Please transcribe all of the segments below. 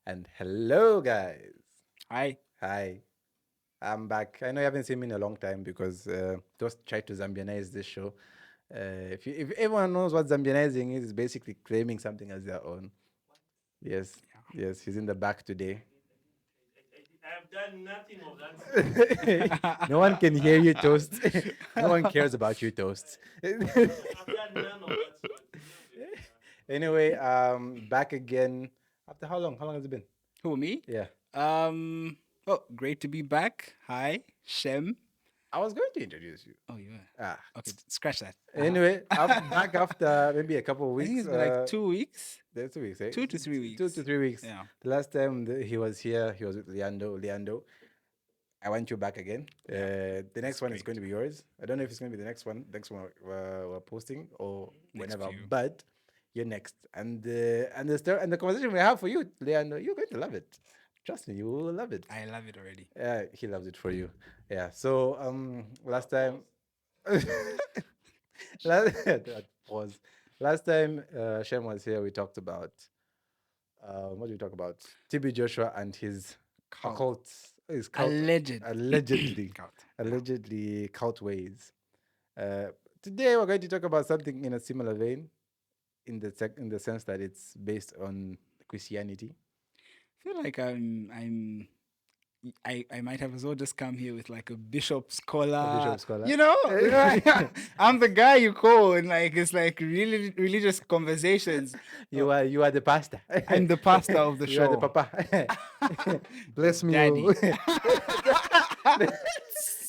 And hello, guys. Hi. Hi, I'm back. I know you haven't seen me in a long time because just tried to Zambianize this show. If everyone knows what Zambianizing is, it's basically claiming something as their own. Yes, yes, he's in the back today. I have done nothing of that sort. No one can hear you, Toast. No one cares about you, Toast. I've done none of that sort. Anyway, back again. After how long? How long has it been? Who, me? Yeah. Oh, great to be back. Hi, Shem. I was going to introduce you. Oh, you are. Ah. Okay, scratch that. Anyway, back after maybe a couple of I think weeks. it's been like 2 weeks, There's 2 weeks, eh? 2 to 3 weeks. 2 to 3 weeks. Yeah. The last time he was here, he was with Leando. Leando, I want you back again. Yeah. The next It's one is going great. to be yours. I don't know if it's going to be the next one we're posting or Next whenever, few. but you're next. And the conversation we have for you, Leando, you're going to love it. Trust me, you will love it. I love it already. He loves it for you. Yeah. So last time. That pause. Last time Shem was here, we talked about what did we talk about? TB Joshua and his Cult. occult, his cult, Alleged. allegedly, Cult. allegedly cult ways. Uh, Today we're going to talk about something in a similar vein, in the sense that it's based on Christianity. I feel like I might have as well just come here with like a bishop A scholar. bishop scholar. You know, I'm the guy you call, and like it's like really religious conversations. You are the pastor. I'm the pastor of the You are the show, papa. Bless me, Daddy. oh.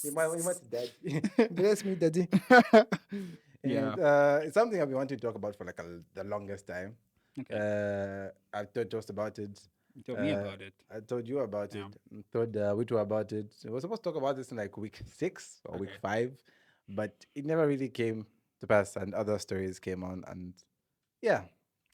You might daddy. Bless me, daddy. Yeah. And it's something I've been wanting to talk about for like the longest time. Okay. I told Toast about it. You told me about it. I told you about Yeah. it. Told we two about it. We were supposed to talk about this in like week 6 or week Okay. 5, but it never really came to pass. And other stories came on, and yeah,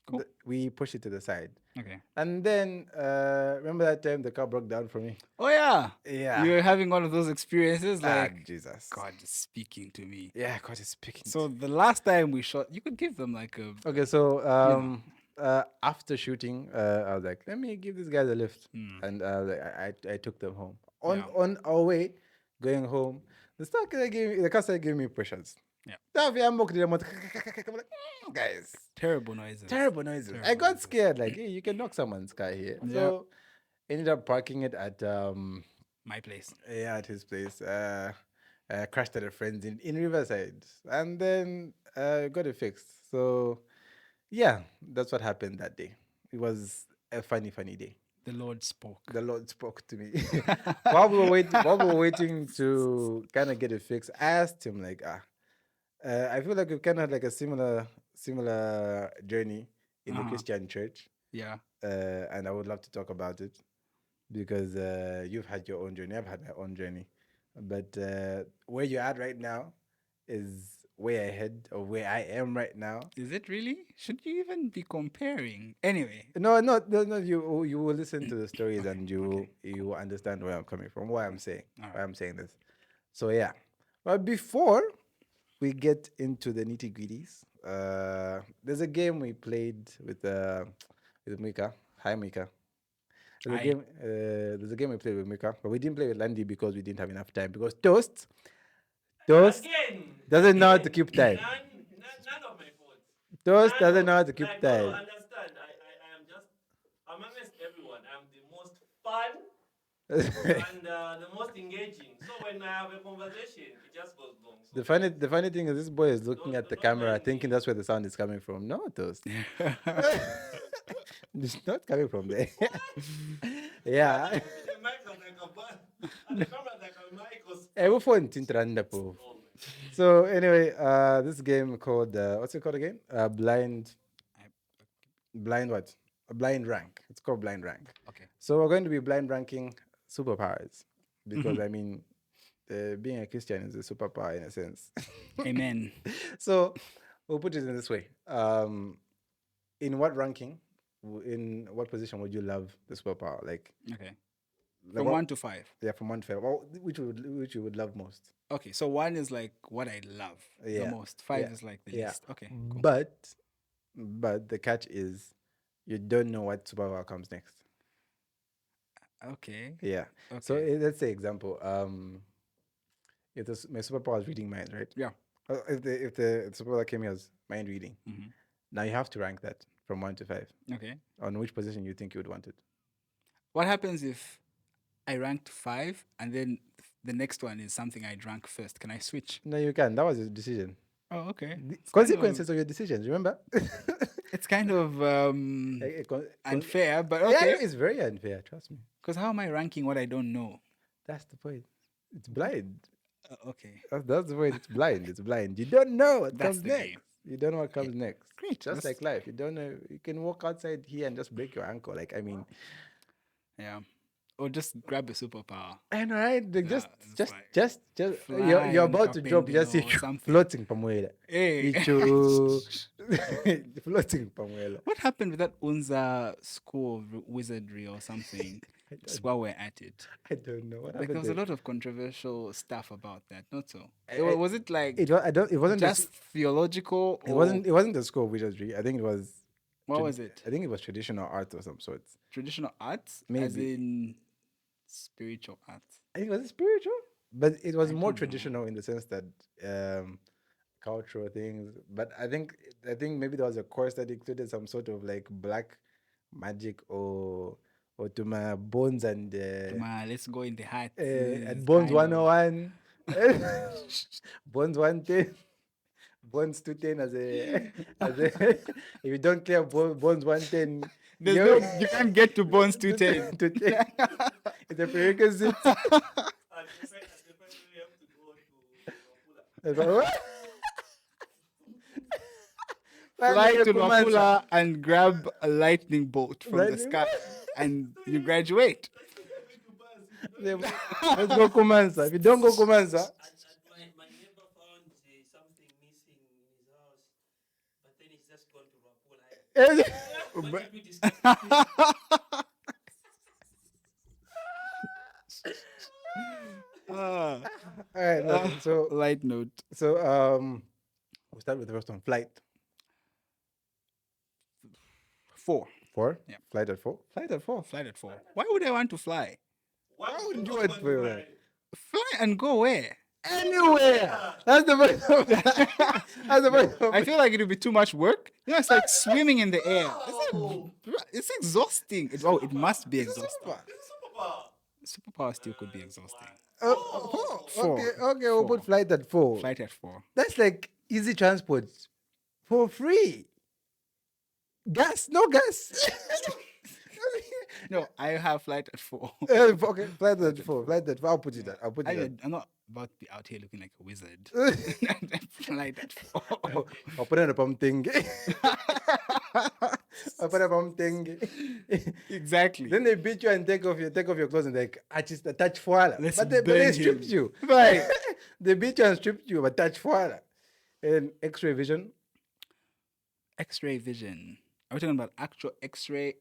Cool. we pushed it to the side. Okay. And then remember that time the car broke down for me? Oh yeah. Yeah. You're having one of those experiences like Jesus. God is speaking to me. Yeah, God is speaking. So the last time we shot, you could give them like a Okay, so know. after shooting, I was like, let me give these guys a lift, Hmm. and I took them home. Yeah. On our way, going home, the car started giving me pressures. Yeah. I'm like, guys, Terrible noises. terrible noises. I got scared. Like, hey, you can knock someone's car here. Yeah. So ended up parking it at My place. yeah, at his place. Crashed at a friend's in Riverside, and then got it fixed. So yeah, that's what happened that day. It was a funny day. The Lord spoke. The Lord spoke to me while we were waiting to kind of get it fixed. I asked him like, I feel like we've kind of had like a similar journey in the Uh-huh. Christian church, Yeah. and I would love to talk about it because you've had your own journey. I've had my own journey, but where you're at right now is way ahead of where I am right now. Is it really? Should you even be comparing? Anyway. No, no. You will listen to the stories and Okay. you will understand where I'm coming from. Why I'm saying All why right. I'm saying this. So yeah, but before we get into the nitty gritties, there's a game we played with Mika. Hi Mika. I There's a game we played with Mika, but we didn't play with Landy because we didn't have enough time. Because Toast Again, doesn't know how to keep time. none of my faults. Toast None doesn't of know how to keep like no, time. understand. I am just amongst everyone. I'm the most fun and the most engaging. So when I have a conversation, it just goes long. So The funny thing is this boy is looking at do the not camera mind thinking me. that's where the sound is coming from. No, Toast. It's not coming from there. Yeah. The mic was like a bun, and the camera like a mic was. Everyone tintranda po. Oh, So anyway, this game called what's it called again? Blind what? A blind rank. It's called blind rank. okay. So we're going to be blind ranking superpowers because I mean, being a Christian is a superpower in a sense. Amen. So we'll put it in this way. In what ranking, in what position would you love the superpower? Okay. Like From what, 1 to 5. yeah, from 1 to 5. Well, which you would love most? Okay, so 1 is like what I love the Yeah. most. 5 Yeah. is like the Yeah. least. Okay, cool. But the catch is you don't know what superpower comes next. Okay. Yeah. So Okay. let's say example. If my superpower is reading minds, right? Yeah. If the superpower came here as mind reading, Mm-hmm. now you have to rank that from 1 to 5 Okay. on which position you think you would want it. What happens if I ranked 5 and then the next one is something I drank first? Can I switch? No, you can. That was your decision. Oh, okay. The It's consequences of your decisions. Remember? it's kind of unfair, but Yeah, okay. it's very unfair. Trust me. Because how am I ranking what I don't know? That's the point. It's blind. Okay. That's the point. It's blind. It's blind. You don't know what That's comes the next. game. You don't know what comes next. Great. Just That's- like life. You don't know. You can walk outside here and just break your ankle. Like, I mean, Yeah. Or just grab a superpower. I know, right? Like, Yeah, it's just, like just, fly you're on a about to drop. You just see pendulum or something. floating pamuela. Hey. Floating pamuela. What happened with that Unza school of wizardry or something? Just while we're at it. I don't know what Like there happened was a there. lot of controversial stuff about that, not so. I- Was it like It was. I don't. It wasn't just theological or It wasn't. It wasn't the school of wizardry. I think it was. what was it? I think it was traditional art of some sort. Traditional arts? As Maybe. in spiritual arts. I think it was spiritual, but it was more don't know. traditional in the sense that cultural things. But I think maybe there was a course that included some sort of like black magic or to my bones and Let's go in the heart. and bones 101, bones 110. Bones 210 as a if you don't clear bones 110, You can't get to bones 210. 210. It's a prerequisite. And definitely we have to go to Wapula. Fly to Luapula and grab a lightning bolt from the Lightning sky and you graduate. Let's go Kumansa. If you don't go Kumansa, And my neighbor found something missing in his house, but then he's just gone to Wapula. What did we discuss? Ah, all right. No, so light note. we start with the first one. Flight 4. 4. Yeah. Flight at 4. Flight at 4. Flight at 4. Why would I want to fly? Why would you want to fly? Fly and go where? Anywhere. That's the point. That's the point. I feel like it would be too much work. You know, it's like swimming in the air. It's exhausting. It must be exhausting. Superpower. Superpower still could be exhausting. Four. Okay. Four. We'll put flight at 4. Flight at 4. That's like easy transport for free. Gas, no gas. No, I have flight at 4. Okay, flight at 4. Flight at 4. I'll put it there. I'll put it there. I'm not about to be out here looking like a wizard. Flight at 4. I'll put it on a pump thing. I'll put it on a pump thing. Exactly. Then they beat you and take off your clothes and like, I just touch foil. Let's But they burn stripped him. you. Right. They beat you and stripped you, but touch foil. And X-ray vision. X-ray vision. Are we talking about actual X-ray?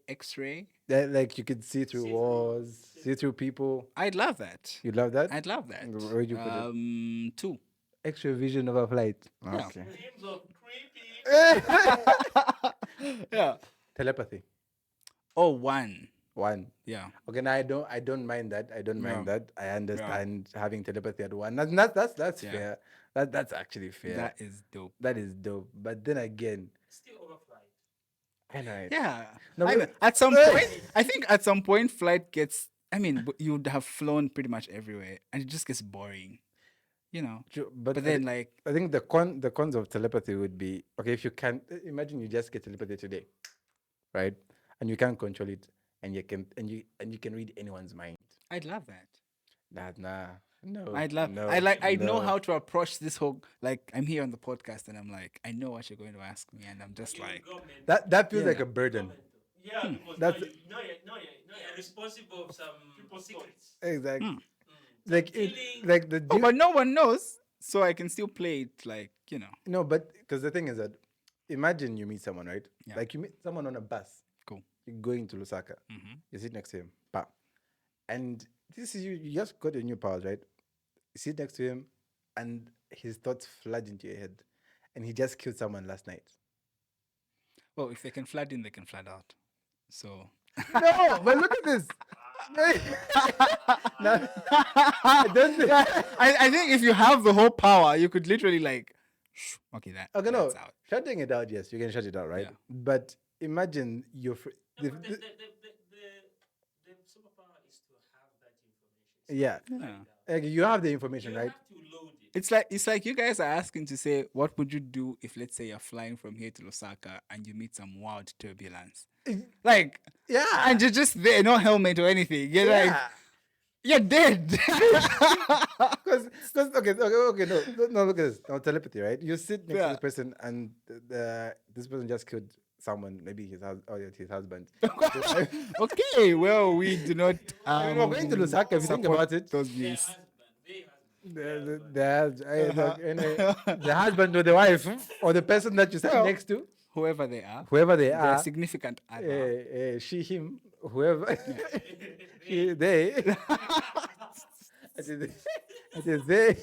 That like you could see through walls, see through people. I'd love that. You love that? I'd love that. Where'd you put it? 2. X-ray vision of a flight. Yeah. Okay. Dreams of creepy. Yeah. Telepathy. Oh, 1. 1. Yeah. Okay, now I don't mind that. I don't mind Yeah. that. I understand having telepathy at 1. That's Yeah. fair. That's actually fair. That is dope. That is dope. But then again, Still overflight. I know it. Yeah. No, I but- mean, at some point, I think at some point, flight gets. I mean, you'd have flown pretty much everywhere, and it just gets boring. You know. True, But I then, thi- like, I think the cons of telepathy would be okay if you can imagine you just get telepathy today, right? And you can't control it, and you can read anyone's mind. I'd love that. No. I'd love. No, I know no. how to approach this whole. Like, I'm here on the podcast, and I'm like, I know what you're going to ask me, and I'm just like, Government. That feels Yeah. like a burden. Yeah, because That's- you're responsible for some people's secrets. Exactly. Hmm. Like Killing. like the oh, but no one knows, so I can still play it. Like, you know. no, but because the thing is that imagine you meet someone, right? Yeah. Like you meet someone on a bus. Cool. You're going to Lusaka. Mm-hmm. You sit next to him, bam. And this is you just got your new powers, right? You sit next to him, and his thoughts flood into your head, and he just killed someone last night. Well, if they can flood in, they can flood out. So No, but look at this. No, I don't think. I think if you have the whole power, you could literally like, okay, Okay, no, that's out. shutting it out. Yes, you can shut it out, right? Yeah. But imagine your. No, but the superpower is to have that information. It's Yeah. not Yeah. find out. Like, you have the information, You right? have to load it. It's like you guys are asking to say, what would you do if, let's say, you're flying from here to Lusaka and you meet some wild turbulence? Like, Yeah. and you're just there, no helmet or anything. You're like, Yeah. you're dead. Because okay, no, look at this. No, telepathy, right? You sit next to Yeah. this person, and this person just killed someone, maybe his husband. Okay, well, we do not. I mean, we're going to Lusaka. If you think support about it, those Their views. husband, they husband. the husband or the wife or the person that you sat Well, next to, Whoever they are, whoever they their are, significant other. she, him, whoever, they. I said, they.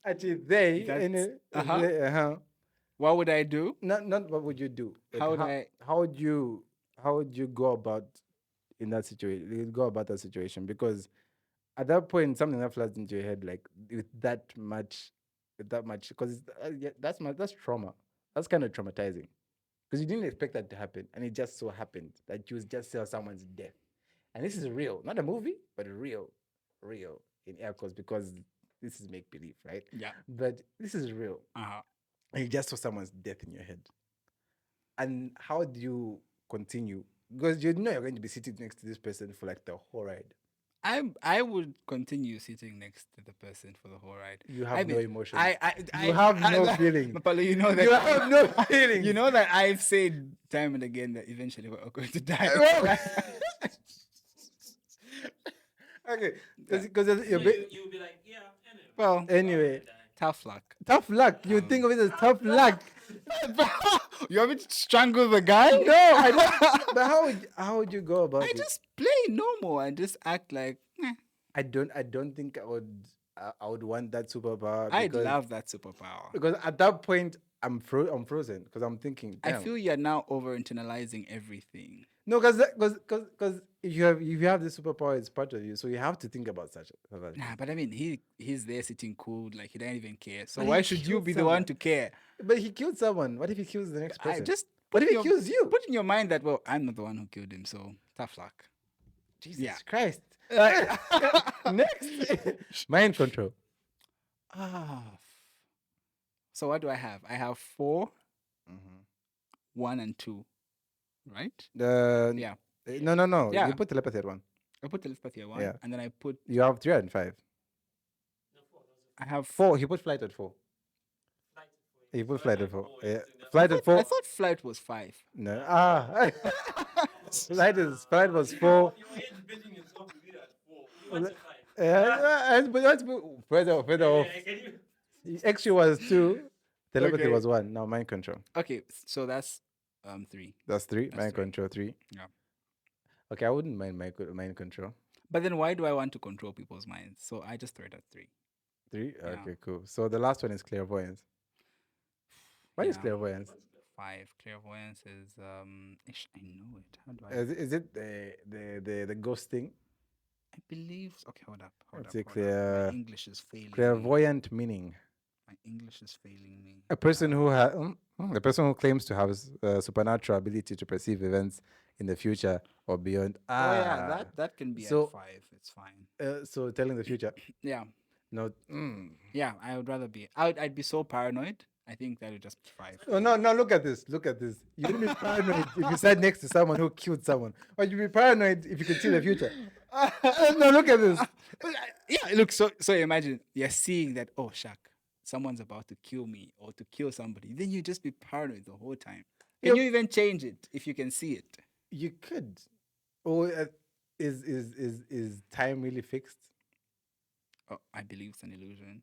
Actually, they. That's- What would I do? Not what would you do? Like, How would I- how would you go about in that situation? You go about that situation because at that point something that floods into your head like with that much, because that's trauma. That's kind of traumatizing because you didn't expect that to happen, and it just so happened that you just saw someone's death, and this is real, not a movie, but real in air quotes because this is make believe, right? Yeah. But this is real. Uh-huh. And you just saw someone's death in your head. And how do you continue? Because you know you're going to be sitting next to this person for like the whole ride. I would continue sitting next to the person for the whole ride. You have I no mean, emotion. You have no feeling. Mapalo, you know that. You have no feelings. You know that I've said time and again that eventually we're all going to die. Okay, because So you're you'll be like, yeah, anyway. Well, anyway, tough luck. tough luck. You think of it as tough luck. You want me to strangle the guy? No, I don't. But how would you go about I it? just play normal and just act like I don't think I would want that superpower. I'd because- love that superpower. because at that point I'm frozen because I'm thinking. I Damn. feel you're now over internalizing everything. No, because if you have this superpower, it's part of you, so you have to think about such. Nah, but I mean, he's there sitting cool, like he doesn't even care. So But why he should you killed be the one someone. to care? But he killed someone. What if he kills the next I person? just What if put he in kills you? Put in your mind that I'm not the one who killed him, so tough luck. Jesus Yeah. Christ. Next, mind control. Ah. So what do I have? I have 4, 1, and 2. Right? Yeah. No. Yeah. You put telepathy at 1. I put telepathy at 1, Yeah. and then I put You have 3 and 5. I have 4. He put flight at 4. He put flight at 4. Yeah. Flight at I 4. thought flight was 5. No. Flight was 4. Your age betting is up with it at 4. You want to fight? Yeah, but that's further off. Yeah, can you? Extra was 2. Telepathy Okay. was 1. Now mind control. Okay, so that's 3. That's 3. Mind 3. control 3. Yeah. Okay, I wouldn't mind mind control. But then why do I want to control people's minds? So I just throw it at 3. 3. Yeah. Okay, cool. So the last one is clairvoyance. What is Yeah. clairvoyance? 5. Clairvoyance is I know it. How do I? Is it the ghost thing? I believe. Okay, hold up. It's Hold a up. clear- My English is failing. Me. Clairvoyant meaning. My English is failing me. A person who a person who claims to have supernatural ability to perceive events in the future or beyond. Oh yeah, that can be so- at 5. It's fine. So telling the future. Yeah, No. yeah. I would rather be. I'd be so paranoid. I think that would just be 5. Oh no! Look at this. You wouldn't be paranoid if you sat next to someone who killed someone, or you'd be paranoid if you could see the future. No, look at this. Yeah, look. So imagine you're seeing that. Oh, shuck, someone's about to kill me or to kill somebody. Then you just be paranoid the whole time. Can Yep. you even change it if you can see it? You could. Or is time really fixed? Oh, I believe it's an illusion,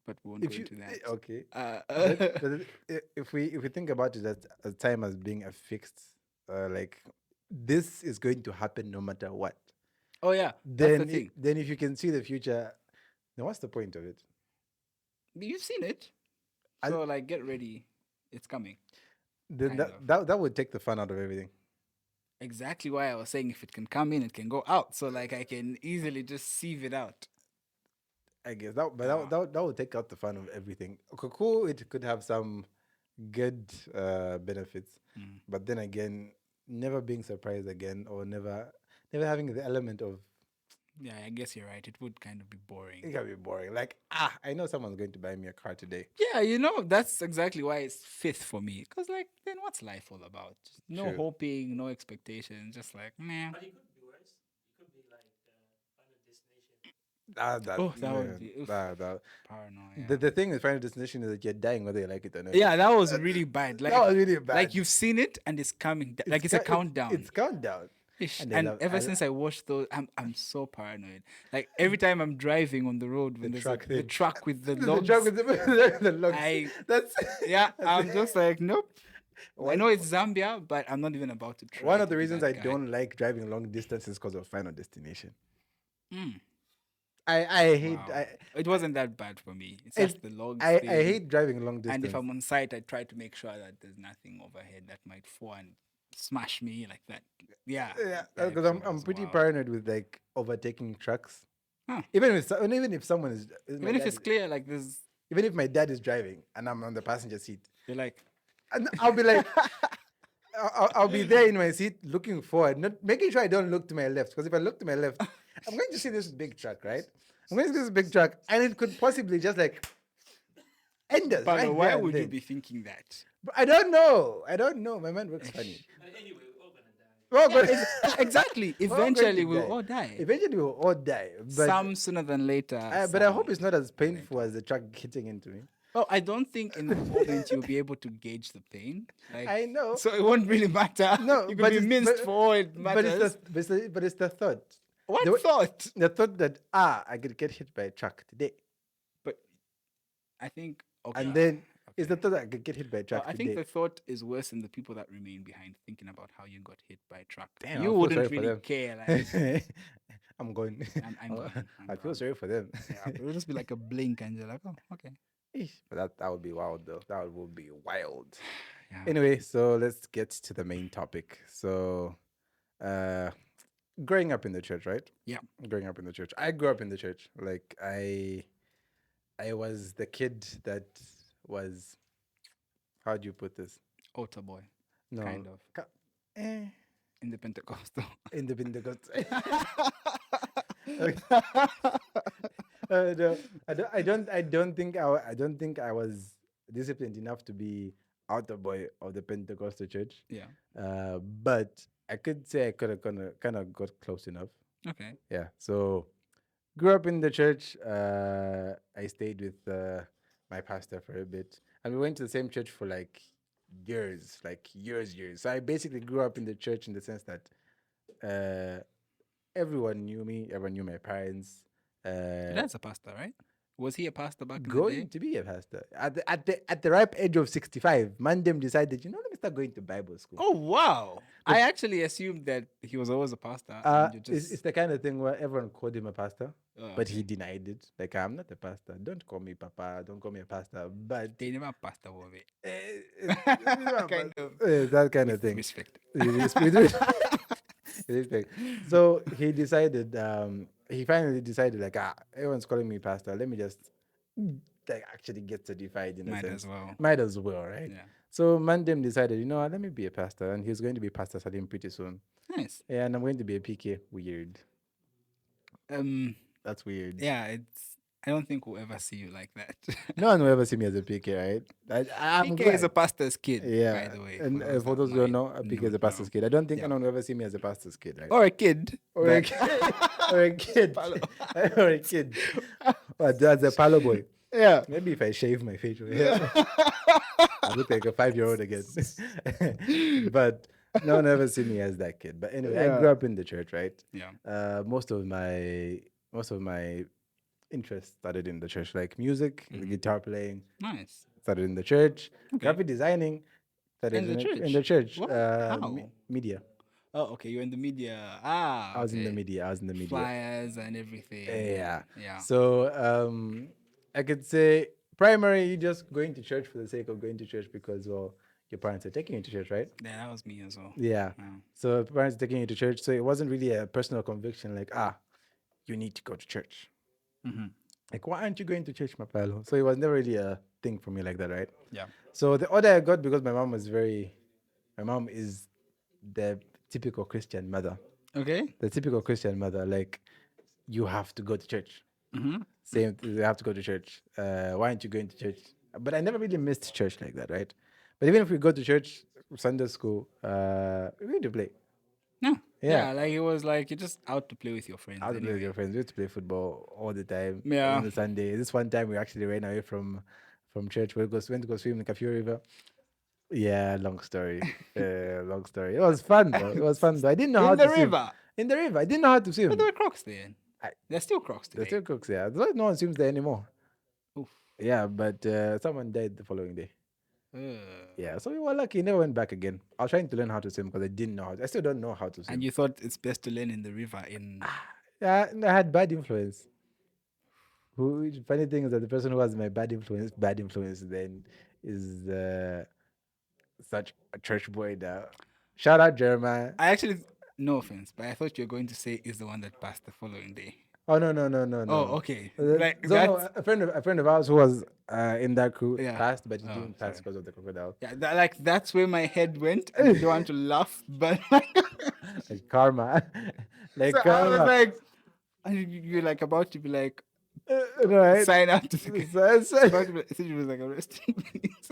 but we won't If go you into that. okay. Uh, But if we think about it as time as being a fixed, like this is going to happen no matter what. oh yeah, that's Then the thing. then if you can see the future, then what's the point of it? You've seen it, I- so like get ready, it's coming. then kind that, of. that would take the fun out of everything. Exactly why I was saying if it can come in, it can go out. So like I can easily just sieve it out. I guess that, but Ah. that would take out the fun of everything. Okay, cool. It could have some good benefits, but then again, never being surprised again, or never having the element of Yeah, I guess you're right. It would kind of be it boring. can be boring. Like I know someone's going to buy me a car today. Yeah, that's exactly why it's fifth for me. Because, like, then what's life all about? Just no True. hoping, no expectations, just like, meh. But it could be worse. It could be like Final Destination. That Oh, that would man, be oof, that. paranoia. The thing with Final Destination is that you're dying whether you like it or not. Yeah, that was really bad. Like, That was really bad. like you've seen it and it's coming. Like it's a countdown. It's countdown. Ish. And I And love ever since I watched those, I'm so paranoid. Like every time I'm driving on the road when there's truck the thing. truck with the the logs, truck with the logs. That's yeah, I'm just like, nope. I know it's Zambia, but I'm not even about to try. one to of the be reasons that I guy. don't like driving long distances because of Final Destination. Mm. I hate Wow. It wasn't that bad for me. It's just the logs I thing. hate driving long distance. And if I'm on site, I try to make sure that there's nothing overhead that might fall and smash me like that. Yeah. yeah, that because I'm episode pretty was wild. paranoid with like overtaking trucks. Huh. Even if someone is Even if it's clear, like this, even if my dad is driving and I'm on the passenger seat, you're like, and I'll be like, I'll be there in my seat looking forward, not making sure I don't look to my left. Because if I look to my left, I'm going to see this big truck, right? I'm going to see this big truck, and it could possibly just like end us. but right why there and would you then. be thinking that? But I don't know. I don't know. My mind works funny. And anyway, we're all gonna die. We're all going- Exactly. we're all going to Eventually, we'll die. all die. Eventually, we'll all die. But Some sooner than later. but I some hope it's not as painful later. as the truck hitting into me. Oh, I don't think in the moment you'll be able to gauge the pain. Like, I know. So it won't really matter. No, you but could be minced for all it matters. but it's the thought. What the, thought? The thought that I could get hit by a truck today, But I think okay. and then it's the thought that I could get hit by a truck I today. think the thought is worse than the people that remain behind thinking about how you got hit by a truck. Damn, You I feel wouldn't sorry for really them. care. Like, I'm going. I'm going. I feel sorry for them. Yeah, it would just be like a blink, and you're like, oh, okay. Eesh, but that would be wild though. That would be wild. Yeah. Anyway, so let's get to the main topic. So, growing up in the church, right? Yeah. Growing up in the church. I grew up in the church. Like I was the kid that was. How do you put this? Altar boy, No, kind of. eh, In the Pentecostal. in the Pentecost. No, I don't think I don't think I was disciplined enough to be altar boy of the Pentecostal church. Yeah. But I could say I could have kind of got close enough. Okay. Yeah. So grew up in the church. I stayed with my pastor for a bit, and we went to the same church for like years. So I basically grew up in the church in the sense that everyone knew me. Everyone knew my parents. Your dad's a pastor, right? Was he a pastor back in the Going day? to be a pastor at the ripe age of 65. Mandem decided, let me start going to Bible school. Oh wow! I actually assumed that he was always a pastor. And you just It's the kind of thing where everyone called him a pastor, Oh, but he denied it. Like, I'm not a pastor. Don't call me papa. Don't call me a pastor. But they never pastor over it. kind of that kind of thing. Respect. Respect. So he decided. He finally decided, like, everyone's calling me pastor. Let me just like actually get certified in a Might sense. as well. Might as well, right? Yeah. So Mandem decided, what, let me be a pastor, and he's going to be Pastor Salim pretty soon. Nice. Yeah, and I'm going to be a PK. Weird. That's weird. Yeah, I don't think we'll ever see you like that. No one will ever see me as a PK, right? I'm PK is glad. a pastor's kid, Yeah. by the way. And for those who don't know, a PK is a pastor's kid. I don't think Yeah. anyone will ever see me as a pastor's kid, right? Or a kid. Or a but- kid. Or a kid. Or a kid. But that's a Palo boy. Yeah. Maybe if I shave my facial hair, I look like a 5-year-old again. But no one ever see me as that kid. But anyway, I Yeah. grew up in the church, right? Yeah. Most of my interests started in the church, like music, guitar playing Nice. started in the church, graphic designing started In the in church? the church. What? How? Media. Oh, okay. You're in the media. Ah. I was in the okay. media. I was in the media. Flyers and everything. Yeah. Yeah. So I could say Primary, you just going to church for the sake of going to church because, well, your parents are taking you to church, right? Yeah, that was me as well. Yeah. Yeah. So parents taking you to church. So it wasn't really a personal conviction like, you need to go to church. Mm-hmm. Like, why aren't you going to church, Mapalo? So it was never really a thing for me like that, right? Yeah. So the order I got because my mom is the typical Christian mother. Okay. The typical Christian mother, like, you have to go to church. Same, you have to go to church. Why aren't you going to church? But I never really missed church like that, right? But even if we go to church, Sunday school, we need to play. No. Yeah. Yeah, like it was like you're just out to play with your friends. Out to play with Anyway. your friends. We used to play football all the time. Yeah. On the Sunday. This one time we actually ran away from church. We went to go swim in the Kafue River. Yeah, long story. Long story. It was fun though. It was fun though. I didn't know how In to the swim. river. In the river. I didn't know how to swim. But there were crocs there. I- There's still crocs today. There's still cooks there. No one swims there anymore. Oof. Yeah, but someone died the following day. Ugh. Yeah, so we were lucky. Never went back again. I was trying to learn how to swim because I didn't know how. I still don't know how to swim. And you thought it's best to learn in the river in Yeah, and I had bad influence. Funny thing is that the person who has my bad influence then is such a church boy now. Shout out Jeremiah. I actually no offense, but I thought you were going to say is the one that passed the following day. Oh no. Oh, okay. Like Like so no, that's a friend of ours who was in that crew Yeah. passed, but he Oh, didn't pass sorry. because of the crocodile. yeah, that's where my head went. I didn't want to laugh, but Like karma, like so I karma. was like, you're like about to be like Right? sign out to the about to be, I think it was like a rest in peace.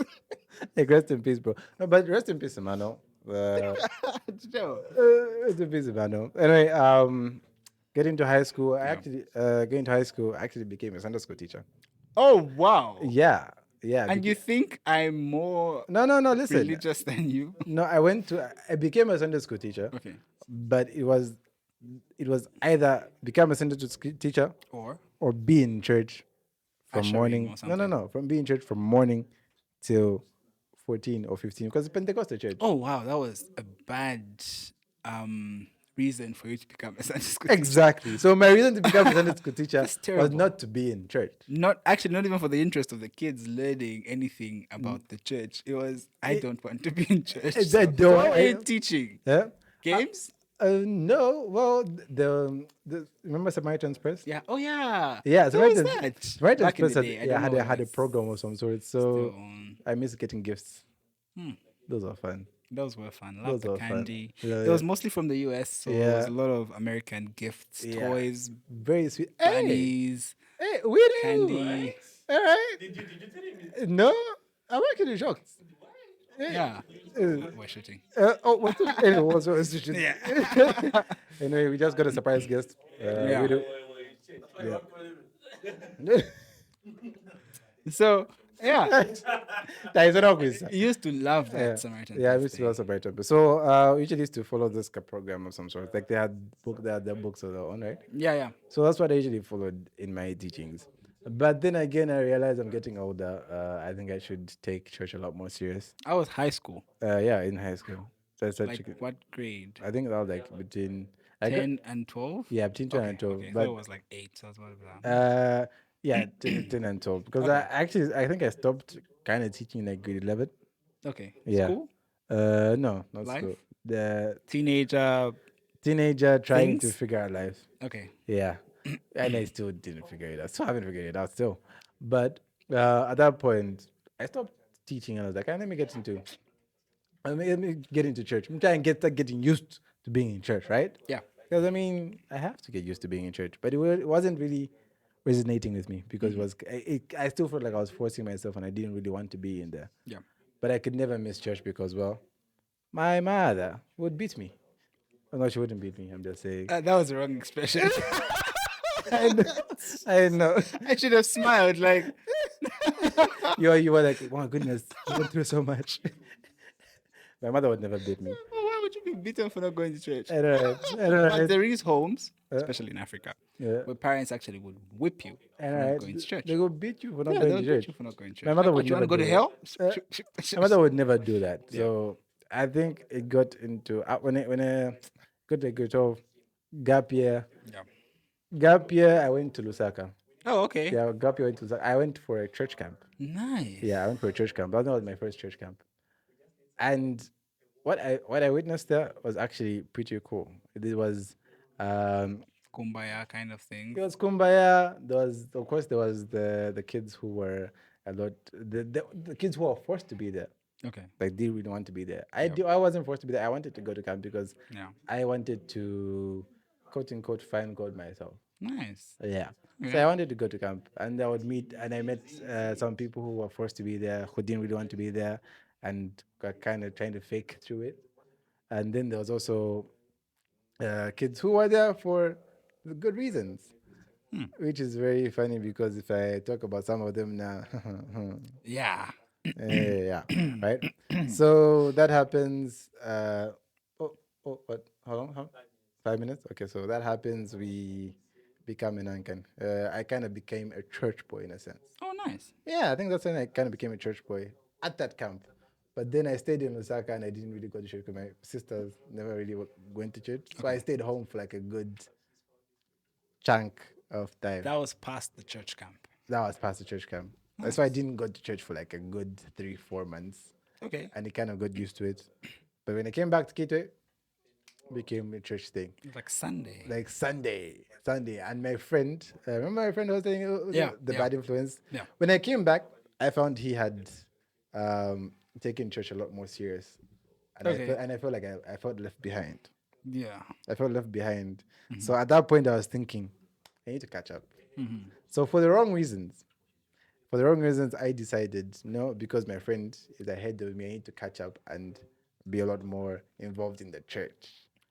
Like rest in peace, bro. No, but rest in peace, Emmanuel. No. Rest in peace, Emmanuel. Anyway, getting to high school, getting to high school, I actually became a Sunday school teacher. Oh wow! Yeah, yeah. And you think I'm more No. Listen, religious than you? no. I became a Sunday school teacher, Okay. but it was either become a Sunday school teacher Or be in church from Ushering morning. or No, something. from being in church from morning till 14 or 15 because it's Pentecostal church. oh wow, that was a bad reason for you to become a Sunday school teacher. Exactly. So my reason to become a Sunday school teacher That's was terrible. not to be in church. Not even for the interest of the kids learning anything about the church. It was I don't want to be in church. I So don't- what were I- you teaching? Yeah. Games? No. Well, the remember Samaritan's Press? Yeah. Oh yeah. Yeah, What was Samaritan's that? Samaritan's Back in Press the had, day, I yeah, don't had know a if had a it's program of some sort. So still on. I miss getting gifts. Those are fun. Those were fun. Love Those the were fun. candy. Yeah, It was yeah. mostly from the US, so Yeah. it was a lot of American gifts, Yeah. toys, Very sweet. Hey, bunnies, hey, we candy. All right. Did you tell him? No, I'm actually shocked. Yeah. Uh, We're shooting. what's it? Anyway, Yeah. Anyway, we just got a surprise guest. Yeah. We do. Shit. Yeah. So yeah, That is an quiz. I used to love that Yeah, Samaritan. yeah, I Press used to thing. also write up. So we usually used to follow this program of some sort. Like they had their books of their own, right? Yeah. So that's what I usually followed in my teachings. But then again, I realized I'm getting older. I think I should take church a lot more serious. I was high school. Yeah, in high school. So I started Like checking- what grade? I think that was like between I got- 10 and 12? yeah, between 10 and 12. Okay. So But it was like 8. So I was about that. yeah, 10 and 12. Because I think I stopped kind of teaching like grade 11. Okay. Yeah. School? No, not Life? school. The Teenager. teenager trying to Things? figure out life. Okay. Yeah. And I still didn't figure it out. Still haven't figured it out still. But at that point, I stopped teaching and I was like, let me get into church. I'm trying to start getting used to being in church, right? Yeah. Because I mean, I have to get used to being in church, but it wasn't really resonating with me because I still felt like I was forcing myself and I didn't really want to be in there. Yeah. But I could never miss church because, well, my mother would beat me. Oh, no, she wouldn't beat me. I'm just saying. That was the wrong expression. I know. I should have smiled. Like, You were like, oh my goodness, you went through so much. My mother would never beat me. why would you be beaten for not going to church? I don't know. But there is homes, especially in Africa, Yeah. where parents actually would whip you for And not going to church. they will beat you for not Yeah, going they'll to beat church. you for not going to church. My mother Like, would what, you want to never go do to hell? My mother would never do that. So I think it got into when I got to grade 12, gap year. Yeah. Gap year, I went to Lusaka. Oh, okay. Yeah, Gapi went to. I went for a church camp. Nice. Yeah, I went for a church camp. That was my first church camp, and what I witnessed there was actually pretty cool. It was, um, Kumbaya kind of thing. it was kumbaya. There was, of course, there was the kids who were a lot. The kids who were forced to be there. Okay. Like they really want to be there. I wasn't forced to be there. I wanted to go to camp because Yeah. I wanted to, quote unquote, find God myself. Nice. Yeah. So Okay. I wanted to go to camp, and I met some people who were forced to be there, who didn't really want to be there, and got kind of trying to fake through it. And then there was also kids who were there for the good reasons, which is very funny because if I talk about some of them now, Yeah. yeah, right. So that happens. What? How long? 5 minutes? Okay, so that happens. We become an Ankan. I kind of became a church boy in a sense. Oh, nice. Yeah, I think that's when I kind of became a church boy at that camp. But then I stayed in Osaka and I didn't really go to church because my sisters never really went to church. So I stayed home for like a good chunk of time. That was past the church camp. That was past the church camp. That's why I didn't go to church for like a good 3-4 months. Okay. And I kind of got used to it. But when I came back to Kitwe, became a church thing. Like Sunday. Like Sunday. And my friend, remember my friend who was saying the bad influence? Yeah. When I came back, I found he had taken church a lot more serious. And I felt like I felt left behind. Yeah. I felt left behind. So at that point, I was thinking, I need to catch up. So for the wrong reasons, I decided, no, because my friend is ahead of me, I need to catch up and be a lot more involved in the church.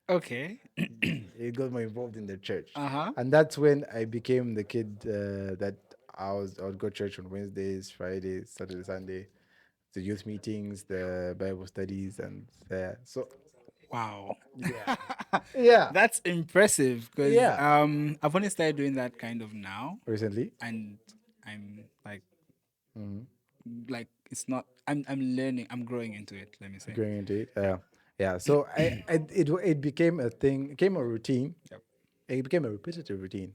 Okay. It got more involved in the church. Uh-huh. And that's when I became the kid that I would go to church on Wednesdays, Fridays, Saturday, Sunday, the youth meetings, the Bible studies, and so Wow. yeah. That's impressive because Yeah. I've only started doing that kind of now, Recently, and I'm like it's not. I'm learning. I'm growing into it. Let me say. going into it, yeah. So it became a thing, it became a routine. Yep. It became a repetitive routine.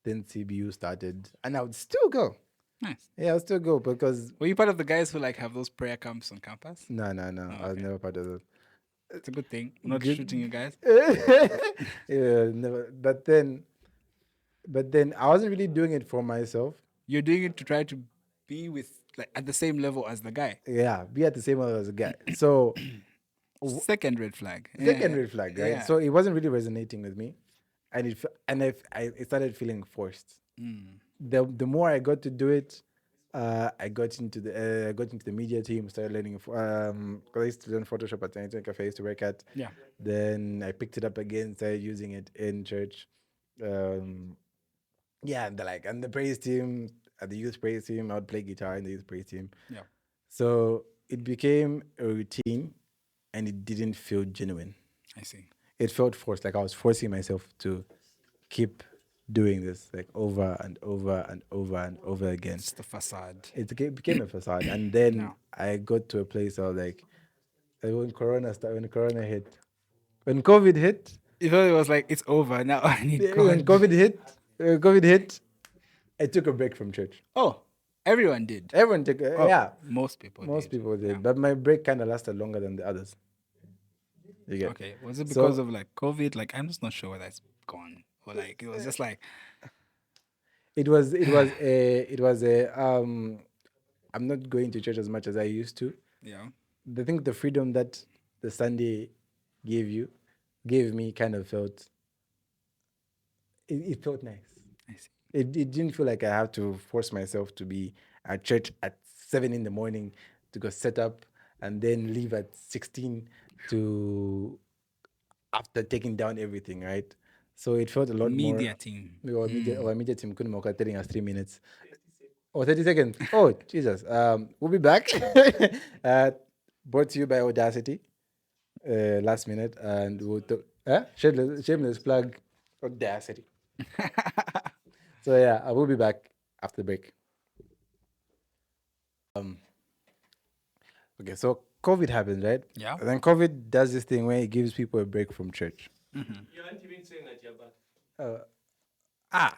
Then CBU started, and I would still go. Nice. Yeah, I would still go because Were you part of the guys who like have those prayer camps on campus? no, I was never part of that. It's a good thing. I'm not Good. shooting you guys. Yeah, never. But then I wasn't really doing it for myself. You're doing it to try to be with like at the same level as the guy. Yeah, be at the same level as a guy. So Second red flag. second red flag, right? Yeah. So it wasn't really resonating with me, and it started feeling forced. The more I got to do it, I got into the media team. Started learning. 'Cause I used to learn Photoshop at the internet cafe I used to work at. Yeah. Then I picked it up again. Started using it in church. Yeah, and the praise team, at the youth praise team, I would play guitar in the youth praise team. Yeah. So it became a routine, and it didn't feel genuine. I see. It felt forced, like I was forcing myself to keep doing this, like over and over and over and over again. It's the facade. It became a facade, and then No. I got to a place where like, when Corona hit, when COVID hit, You thought it was like it's over now. I need when God. COVID hit, I took a break from church. Oh, everyone did. Everyone took, yeah, Most people. most did. people did, but my break kind of lasted longer than the others. You get? Okay. Was it So- because of like COVID? Like I'm just not sure whether it's gone or like it was just like It was I'm not going to church as much as I used to. yeah. I think the freedom that the Sunday gave me kind of felt, it felt nice. I see. It didn't feel like I have to force myself to be at church at 7 in the morning to go set up and then leave at 16 to after taking down everything, right? So it felt a lot Media more. team. Our media team couldn't mocha telling us 3 minutes. Oh, 30 seconds. Oh, Jesus. We'll be back. Brought to you by Audacity. Last minute. And we'll shameless plug Audacity. So yeah, I will be back after the break. Okay, so COVID happens, right? Yeah. And then COVID does this thing where it gives people a break from church. You aren't even saying that you're back.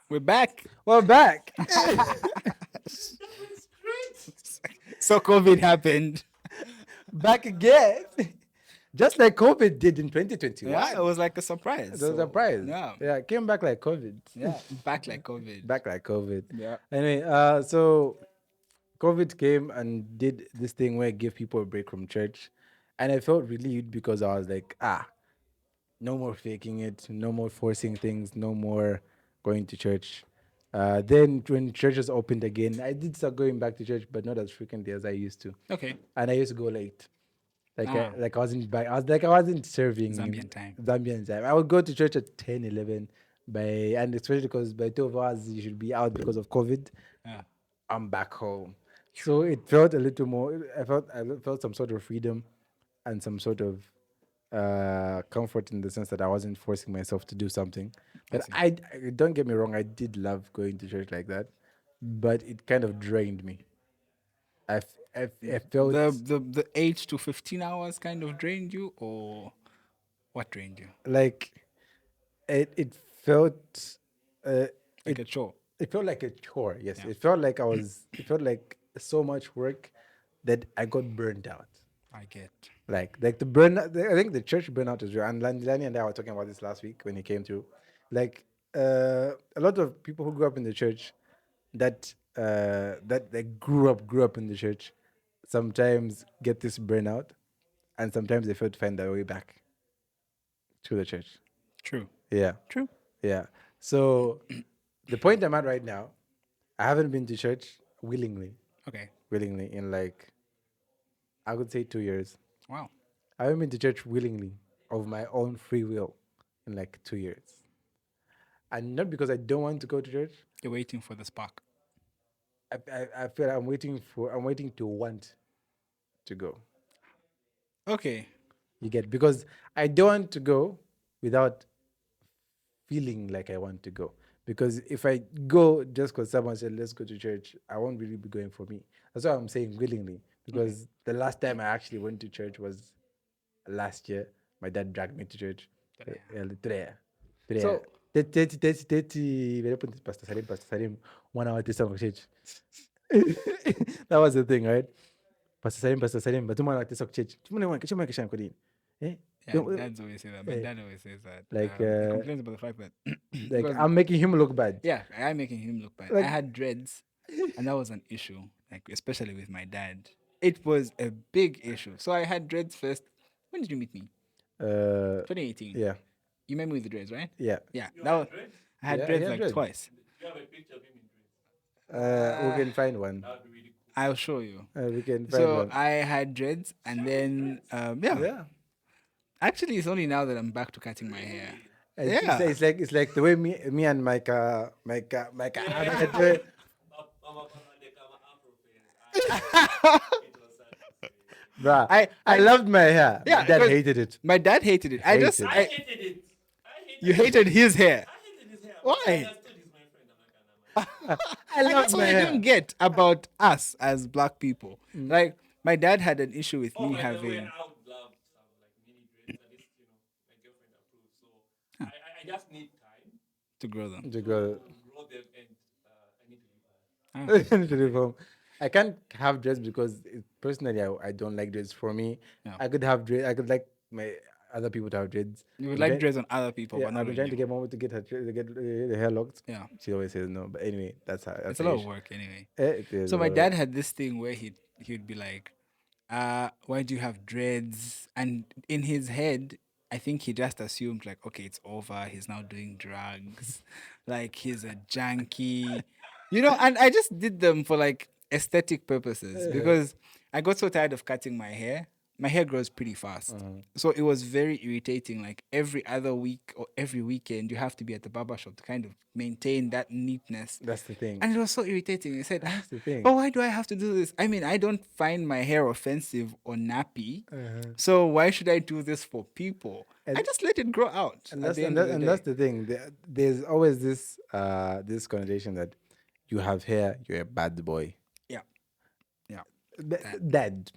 We're back. We're back. That's great. So COVID happened. Back again. Just like COVID did in 2021. Yeah, it was like a surprise. It was a surprise. Yeah. Yeah, it came back like COVID. Yeah. Back like COVID. Back like COVID. Yeah. Anyway, so COVID came and did this thing where it gave people a break from church. And I felt relieved because I was like, no more faking it, no more forcing things, no more going to church. Then when churches opened again, I did start going back to church, but not as frequently as I used to. Okay. And I used to go late. Ah. Like I wasn't back. I wasn't serving Zambian time. Zambian time. I would go to church at 10, 11 and especially because by 12 hours you should be out because of COVID. Yeah. I'm back home. So it felt a little more. I felt some sort of freedom and some sort of comfort in the sense that I wasn't forcing myself to do something. But I don't get me wrong, I did love going to church like that, but it kind of drained me. I felt The 8 to 15 hours kind of drained you, or what drained you? like it felt uh, Like a chore. it felt like a chore. Yes, it felt like it felt like so much work that I got burned out. I get. Like the burn. I think the church burnout is real. And Lani and I were talking about this last week when he came through. Like a lot of people who grew up in the church, that they grew up in the church, sometimes get this burnout, and sometimes they fail to find their way back to the church. True. Yeah, True. yeah. So the point I'm at right now, I haven't been to church willingly Okay. in like I would say 2 years. Wow. I haven't been to church willingly of my own free will in like 2 years. And not because I don't want to go to church. You're waiting for the spark. I feel I'm waiting to want to go. Okay. You get, because I don't want to go without feeling like I want to go. Because if I go just because someone said let's go to church, I won't really be going for me. That's why I'm saying willingly. Because the last time I actually went to church was last year. My dad dragged me to church. Today. So- 30, Pastor Salim, 1 hour to some church. That was the thing, right? Pastor Salim, but tomorrow at church. Eh? Yeah, Don't- dads always say that. My dad always says that. Like, he complains about the fact that Like because- I'm making him look bad. yeah, I'm making him look bad. Like- I had dreads, and that was an issue. Like especially with my dad, it was a big issue. So I had dreads first. When did you meet me? 2018. Yeah. You met me with the dreads, right? Yeah. Yeah. You That had was, dreads? I had Yeah, dreads he had like dreads. twice. You have a picture of him in dreads. We can find one. That would be really cool. I'll show you. We can find So one. I had dreads, and then Yeah. Actually, it's only now that I'm back to cutting my hair. It's, Yeah. it's like the way me and Micah. I'm a Afro fan. It was sad to say. Bruh, I- I loved my hair. Yeah, My dad because- hated it. My dad hated it. I just Hated. I hated it. you hated his hair. I hated his hair. Why? I understood he's my friend. I'm like, I Like, loved that's my what I hair. don't get about us as black people. Like my dad had an issue with oh, me by the way, having. I would love some like mini dreads. At least my girlfriend approves. So I just need time To grow them. To go to grow them, and I need to leave her. to the home. I can't have dreads because personally I don't like dreads. For me, Yeah. I could have dreads. I could like my other people to have dreads. You would I'm like trying- dreads on other people, Yeah, but not I've been on trying to you. get mom to get her to get the hair locked. Yeah, She always says no. But anyway, that's how. That's it's a the lot of issue. work anyway. It is So a my lot of dad work. had this thing where he'd be like, why do you have dreads? And in his head, I think he just assumed like, okay, it's over. He's now doing drugs. Like he's a junkie. And I just did them for like aesthetic purposes because I got so tired of cutting my hair. My hair grows pretty fast. So it was very irritating. Like every other week or every weekend, you have to be at the barber shop to kind of maintain that neatness. That's the thing. And it was so irritating. I said, That's the thing. but why do I have to do this? I mean, I don't find my hair offensive or nappy. Uh-huh. So why should I do this for people? I And- just let it grow out. And at that's the and, end of that, the and day. that's the thing. There's always this connotation that you have hair, you're a bad boy. Yeah. Yeah. Dad.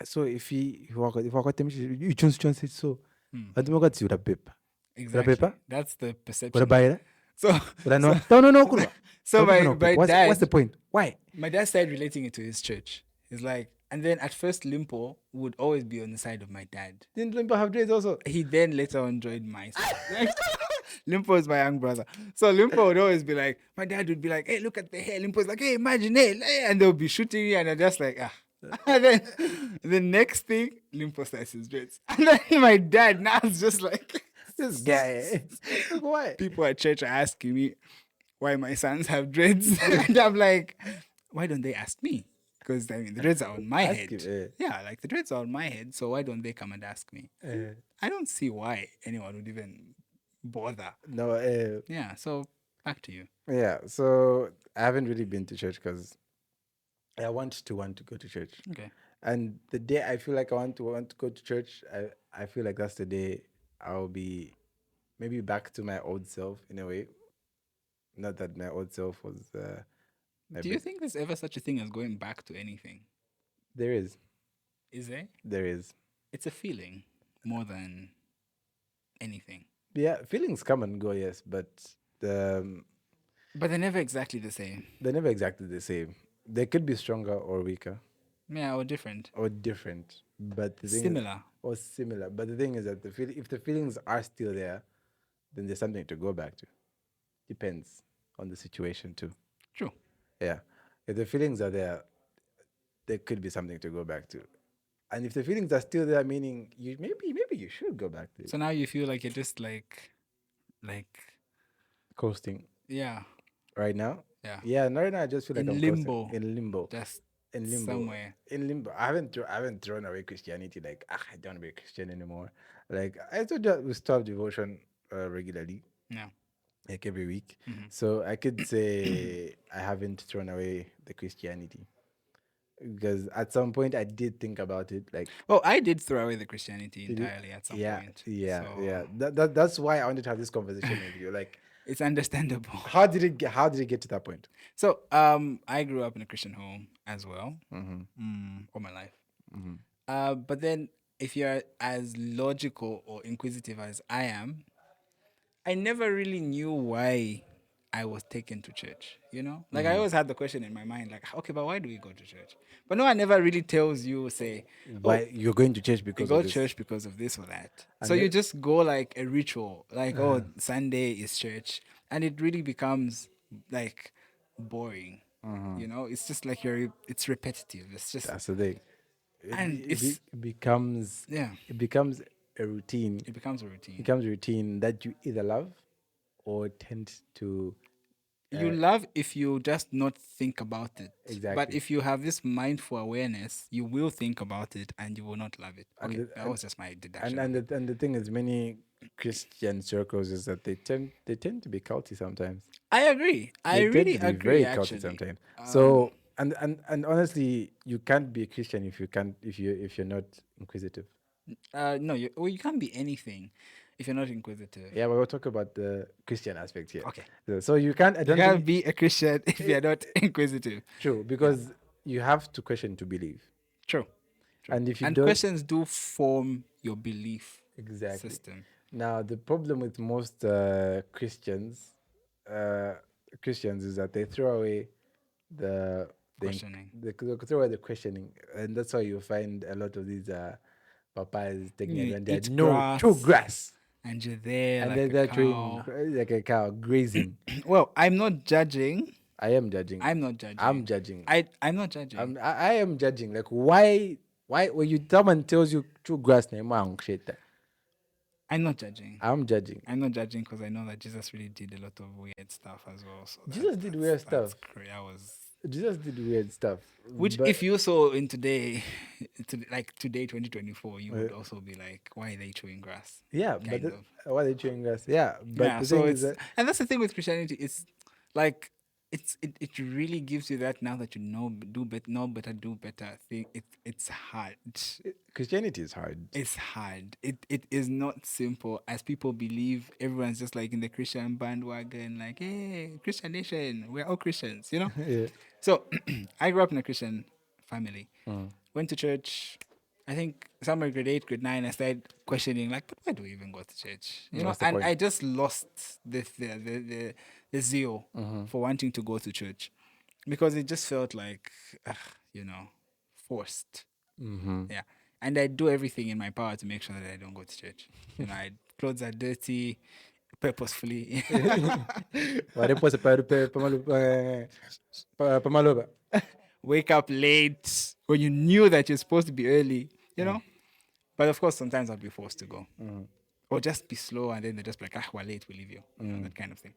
So if he you choose it so. Hmm. I don't know what you paper. Exactly. paper? That's the perception. What about it? So, But I know. so, No, Kunwa. so Don't even my, know. my What's the dad, point? Why? my dad started relating it to his church. He's like, and then at first Limpo would always be on the side of my dad. Didn't Limpo have dreads also? He then later on joined my side. Limpo is my young brother. So Limpo would always be like, my dad would be like, hey, look at the hair. Limpo's like, hey, imagine it. And they'll be shooting me, and I'm just like, ah. And then the next thing, Limpo starts his dreads. And then my dad now is just like, This guy. Why? people at church are asking me why my sons have dreads. And I'm like, why don't they ask me? Because I mean, the dreads are on my Ask head. him, eh. Yeah, like the dreads are on my head. So why don't they come and ask me? I don't see why anyone would even bother. No, Yeah, so back to you. yeah. So I haven't really been to church because I want to go to church. Okay. And the day I feel like I want to go to church, I feel like that's the day I'll be maybe back to my old self in a way. Not that my old self was my Do you think there's ever such a thing as going back to anything? there is. Is there? There is. It's a feeling more than anything. Yeah, feelings come and go, yes, but But they're never exactly the same. they're never exactly the same. They could be stronger or weaker Yeah, or different. or different, but the thing Similar. or similar. But the thing is that if the feelings are still there, then there's something to go back to. Depends on the situation too. True. Yeah, if the feelings are there could be something to go back to. And if the feelings are still there, meaning you maybe you should go back to So now you feel like you're just like, coasting yeah, right now. yeah, Yeah, right now I just feel like In I'm limbo. coasting. In limbo. just In limbo. somewhere. In limbo. I haven't thrown away Christianity. Like I don't be a Christian anymore. Like I told you, we stop devotion regularly, Yeah. like every week. Mm-hmm. So I could say I haven't thrown away the Christianity because at some point I did think about it. Like Oh, I did throw away the Christianity did you- entirely at some yeah, point. yeah, So yeah. That's why I wanted to have this conversation with you. Like, it's understandable. how did it get to that point? So I grew up in a Christian home as well, all my life. But then if you're as logical or inquisitive as I am, I never really knew why I was taken to church. You know, like I always had the question in my mind, like, okay, but why do we go to church? But no one never really tells you, say, Why you're going to church you because go of to this? church because of this or that. And So you then- just go like a ritual, like, oh, Sunday is church. And it really becomes like boring. You know, it's just like it's repetitive. It's just, That's the thing. And It it's- becomes yeah, it becomes a routine. it becomes a routine. Becomes a routine that you either love or tend to You love if you just not think about it. But Exactly. if you have this mindful awareness, you will think about it and you will not love it. Okay, that was just my deduction. and the thing is, many Christian circles is that they tend to be culty sometimes. I agree. I They tend really to be agree. very Actually, culty sometimes. So and honestly, you can't be a Christian if you're not inquisitive. no, you can't be anything if you're not inquisitive. Yeah, but we'll talk about the Christian aspect here. Okay. So you can't. I You don't can't think be a Christian if you're not inquisitive. true because you have to question to believe, True. and if you And don't questions do form your belief exactly. system. Now the problem with most Christians, is that they throw away the Questioning. they throw away the questioning, and that's why you find a lot of these papas taking You advantage. eat No, true grass, And you're there and like then a they're cow. chewing like a cow grazing. Well, I'm not judging. I am judging. I'm not judging. I'm judging. I'm not judging. I am judging. Like why when you someone tells you true grass name shit. I'm not judging. I'm judging. I'm not judging because I know that Jesus really did a lot of weird stuff as well. So Jesus did weird stuff. I was. Jesus did weird stuff. Which, but- if you saw in today, today 2024, you would also be like, why are they chewing grass? yeah, kind but of. why are they chewing grass? Yeah, but Yeah, the so thing it's is that and that's the thing with Christianity. It's like it really gives you that now that you know do better thing. It's hard. Christianity is hard. It's hard. It is not simple as people believe. Everyone's just like in the Christian bandwagon, like, hey, Christian nation, we're all Christians, you know? Yeah. So I grew up in a Christian family. Went to church. I think somewhere grade 8, grade 9, I started questioning like, but why do we even go to church? You know, What's the and point? I just lost the zeal for wanting to go to church because it just felt like, you know, forced. Yeah. And I do everything in my power to make sure that I don't go to church. You know, clothes are dirty purposefully. Wareposa pamaloba. Wake up late when you knew that you're supposed to be early, you know? But of course, sometimes I'll be forced to go. Or just be slow and then they're just like, we're late, we'll leave you. You know, that kind of thing.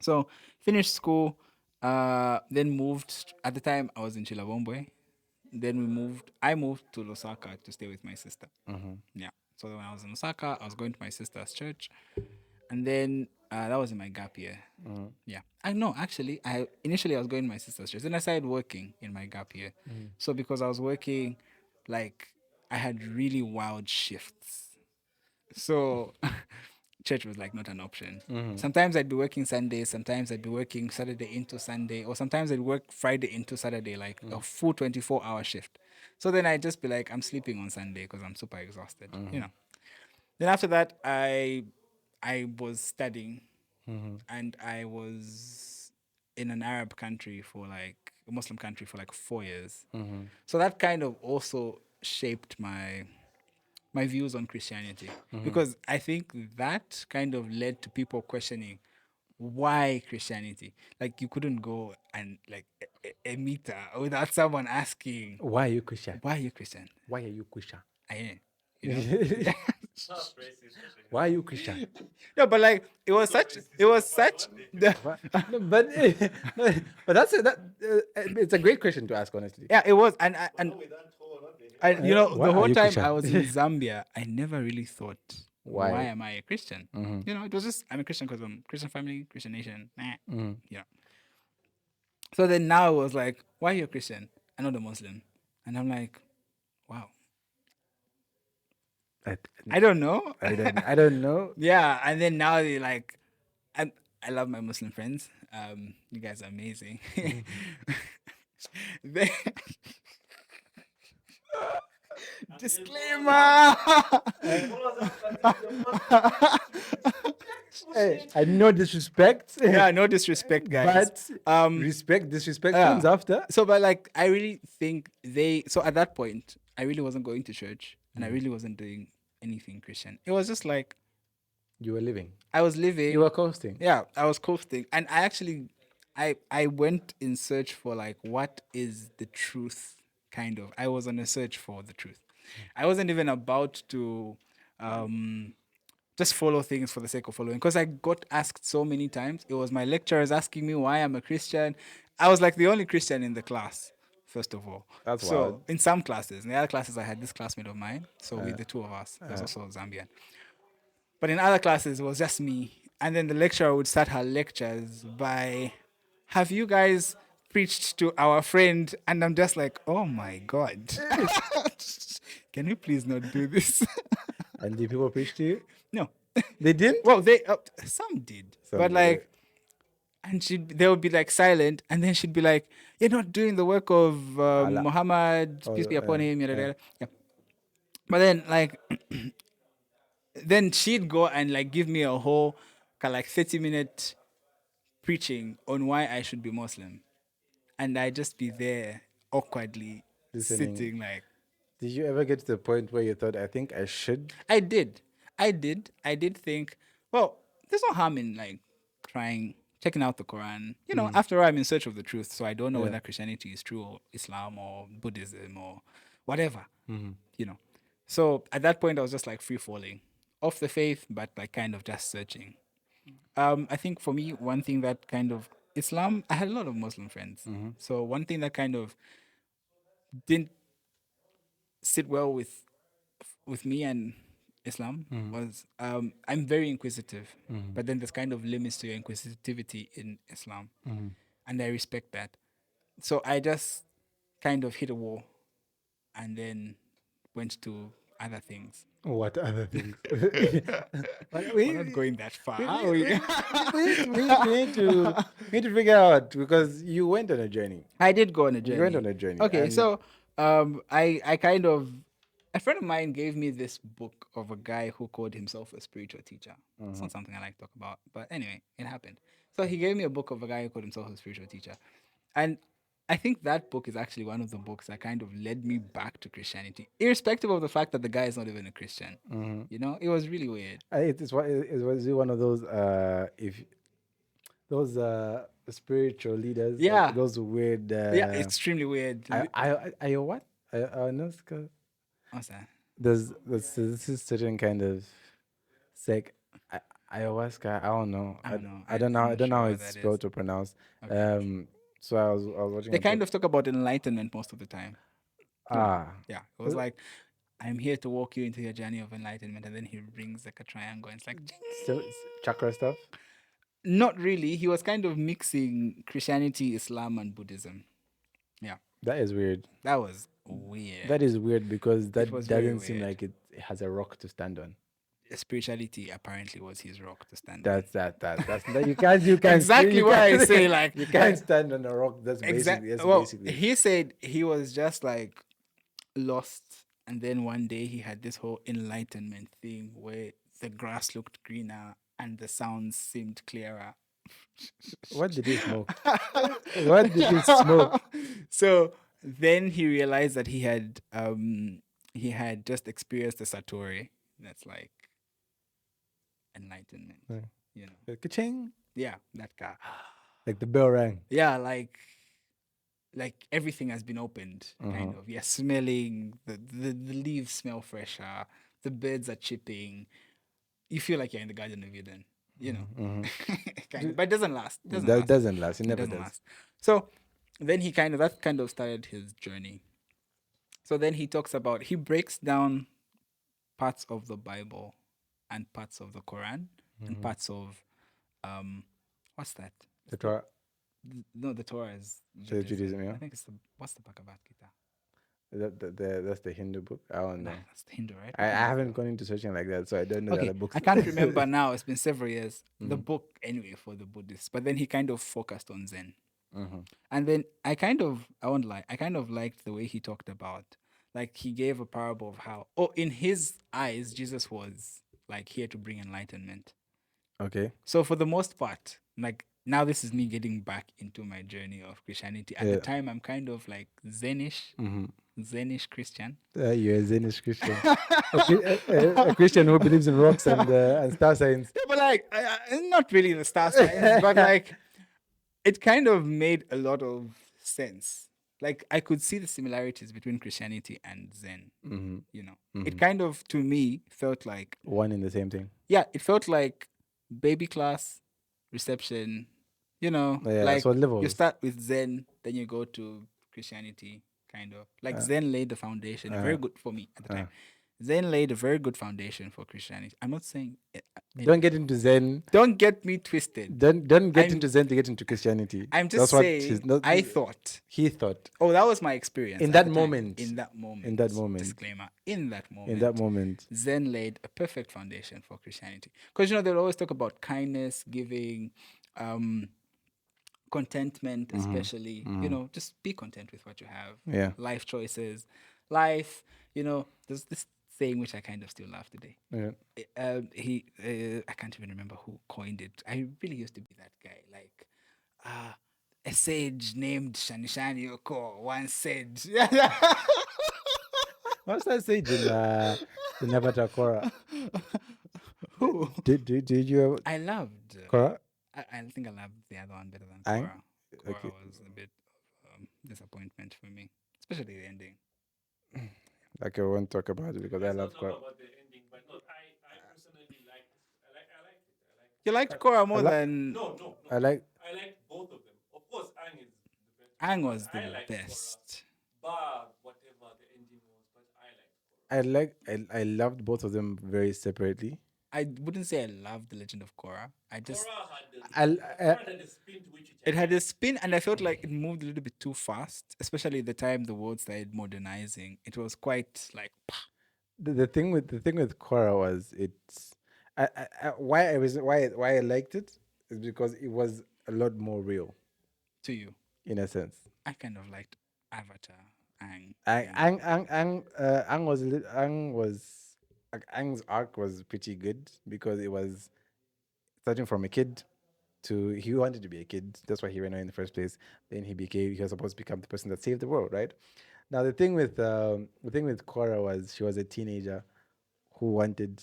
So finished school, then moved. At the time, I was in Chilabombwe. Then I moved to Lusaka to stay with my sister. Yeah. So when I was in Lusaka, I was going to my sister's church. And then that was in my gap year. Yeah. I know, actually, initially I was going to my sister's church. Then I started working in my gap year. So because I was working, like, I had really wild shifts. So church was like not an option. Sometimes I'd be working Sundays, sometimes I'd be working Saturday into Sunday, or sometimes I'd work Friday into Saturday, like a full 24-hour shift. So then I'd just be like, I'm sleeping on Sunday because I'm super exhausted, you know. Then after that, I was studying and I was in an Arab country for like a Muslim country for like 4 years. So that kind of also shaped my views on Christianity because I think that kind of led to people questioning why Christianity. Like you couldn't go and like a meter without someone asking, Why are you Christian? why are you Christian? Why are you Christian? I am, you know. That's racist. Why are you Christian? No, but like it was such No, but no, but it's a great question to ask, honestly. yeah, it was and We don't hold on there. you know, Why the are whole you time Christian? I was in Zambia, I never really thought, Why? why am I a Christian? You know, it was just, I'm a Christian because I'm Christian family, Christian nation. You know. So then now it was like, why are you a Christian? I'm not a Muslim. And I'm like, wow, I, I don't know. I don't know. Yeah. And then now they're like, I love my Muslim friends. You guys are amazing. They- Disclaimer. Hey, I know disrespect. Yeah, no disrespect, guys. But disrespect Yeah. comes after. So, but like, I really think so at that point, I really wasn't going to church and I really wasn't doing anything Christian. It was just like, You were living. I was living. You were coasting. Yeah, I was coasting. And I actually, I went in search for like, what is the truth, kind of. I was on a search for the truth. I wasn't even about to just follow things for the sake of following. Because I got asked so many times. It was my lecturers asking me why I'm a Christian. I was like the only Christian in the class, first of all. That's so wild. in some classes. In the other classes, I had this classmate of mine. So with the two of us, he was also Zambian. But in other classes, it was just me. And then the lecturer would start her lectures by, have you guys preached to our friend? And I'm just like, oh my God. Can you please not do this? And did people preach to you? No. They didn't? Well, some did. Some but did. like, and they would be like silent. And then she'd be like, you're not doing the work of Allah. Muhammad, peace be upon him. yeah. Yada, yada. Yeah. But then like, then she'd go and like give me a whole like 30-minute preaching on why I should be Muslim. And I'd just be there awkwardly Listening. sitting like, Did you ever get to the point where you thought, I think I should? I did think, well, there's no harm in like checking out the Quran. You know, after all, I'm in search of the truth. So I don't know whether Christianity is true or Islam or Buddhism or whatever, you know. So at that point, I was just like free falling off the faith, but like kind of just searching. I think for me, one thing that kind of Islam, I had a lot of Muslim friends. So one thing that kind of didn't sit well with me and Islam was I'm very inquisitive, but then there's kind of limits to your inquisitivity in Islam, and I respect that. So I just kind of hit a wall, and then went to other things. What other things? We're not going that far. are we? We need to figure out because you went on a journey. I did go on a journey. You went on a journey. Okay, and so I kind of A friend of mine gave me this book of a guy who called himself a spiritual teacher. It's not something I like to talk about, but anyway, it happened. So he gave me a book of a guy who called himself a spiritual teacher. And I think that book is actually one of the books that kind of led me back to Christianity, irrespective of the fact that the guy is not even a Christian. You know, it was really weird. It was one of those if those spiritual leaders, Yeah. those weird. Yeah, extremely weird. I what? I know What's that? there's this is certain kind of sec ayahuasca. I don't know. I don't know. I don't know. I'm I not don't know sure how what it's that is. spelled or pronounced. Okay. So I was watching They a kind of talk about enlightenment most of the time. ah Yeah, it was like, I'm here to walk you into your journey of enlightenment, and then he brings like a triangle, and it's like, chakra stuff. not really. He was kind of mixing Christianity, Islam, and Buddhism. Yeah, That is weird. that was weird. That is weird because that was very doesn't seem weird. like it has a rock to stand on. Spirituality apparently was his rock to stand That's that you can't Exactly you what I can't- say, like- you can't stand on a rock. That's on. basically that's Well, basically he said he was just like lost, and then one day he had this whole enlightenment thing where the grass looked greener and the sounds seemed clearer. what did he smoke? What did he smoke? So then he realized that he had just experienced the satori. That's like enlightenment. Yeah. You know. Ka-ching! Yeah, that guy. Like the bell rang. Yeah, like everything has been opened, kind of. Yeah, smelling the leaves smell fresher, the birds are chirping. You feel like you're in the Garden of Eden, you know. Kind of, but it doesn't last. It doesn't That last. doesn't last. It It never doesn't does. last. So then that kind of started his journey. So then he talks about, he breaks down parts of the Bible and parts of the Quran and parts of what's that? The Torah, No, the Torah is Judaism, yeah. I think it's what's the Bhagavad Gita? that's the Hindu book. I don't know. Nah, that's the Hindu, right? I haven't gone into searching like that, so I don't know the Okay, other books. I can't remember now. It's been several years. The book, anyway, for the Buddhists. But then he kind of focused on Zen. And then I won't lie, I kind of liked the way he talked about, like he gave a parable of how, in his eyes, Jesus was like here to bring enlightenment. Okay. So for the most part, like now this is me getting back into my journey of Christianity. At the time, I'm kind of like Zenish Christian. You're a Zenish Christian. A Christian who believes in rocks and star signs. Yeah, but like, not really the star signs, but like, it kind of made a lot of sense. Like, I could see the similarities between Christianity and Zen. You know, it kind of, to me, felt like, One in the same thing. yeah, it felt like baby class, reception. You know, Yeah, like so you levels. start with Zen, then you go to Christianity, kind of. Like Zen laid the foundation, very good for me at the time. Zen laid a very good foundation for Christianity. I'm not saying Don't get into Zen. don't get me twisted. Don't get into Zen to get into Christianity. I'm just saying, I thought. he thought. Oh, that was my experience. In at that the time. moment. In that moment. In that moment. Disclaimer. In that moment. In that moment. Zen laid a perfect foundation for Christianity. Because, you know, they'll always talk about kindness, giving, contentment, especially. You know, just be content with what you have. Yeah. Life choices. Life, you know, there's this saying which I kind of still laugh today. Yeah. I can't even remember who coined it. I really used to be that guy. Like, a sage named Shanishani Oko once said, What's that sage in Avatar Korra? who? Did you ever I loved. Korra? I think I loved the other one better than Aang? Korra. Korra Okay. was a bit disappointment for me, especially the ending. Like I won't talk about it because I Let's love not talk Korra. about the ending, but no, I personally liked it. I liked it. You liked Korra more like- than No. I like I liked both of them. Of course, Aang is the best. Aang was I the liked best. Korra, but whatever the ending was, but I liked Korra. I loved both of them very separately. I wouldn't say I loved The Legend of Korra. I just Korra had a spin to which it had a spin, and I felt like it moved a little bit too fast, especially the time the world started modernizing. It was quite like The thing with Korra was it's why I liked it is because it was a lot more real to you. in a sense. I kind of liked Avatar Ang. Ang's arc was pretty good because it was starting from a kid to he wanted to be a kid. That's why he ran away in the first place. Then he was supposed to become the person that saved the world, right? Now the thing with Cora was she was a teenager who wanted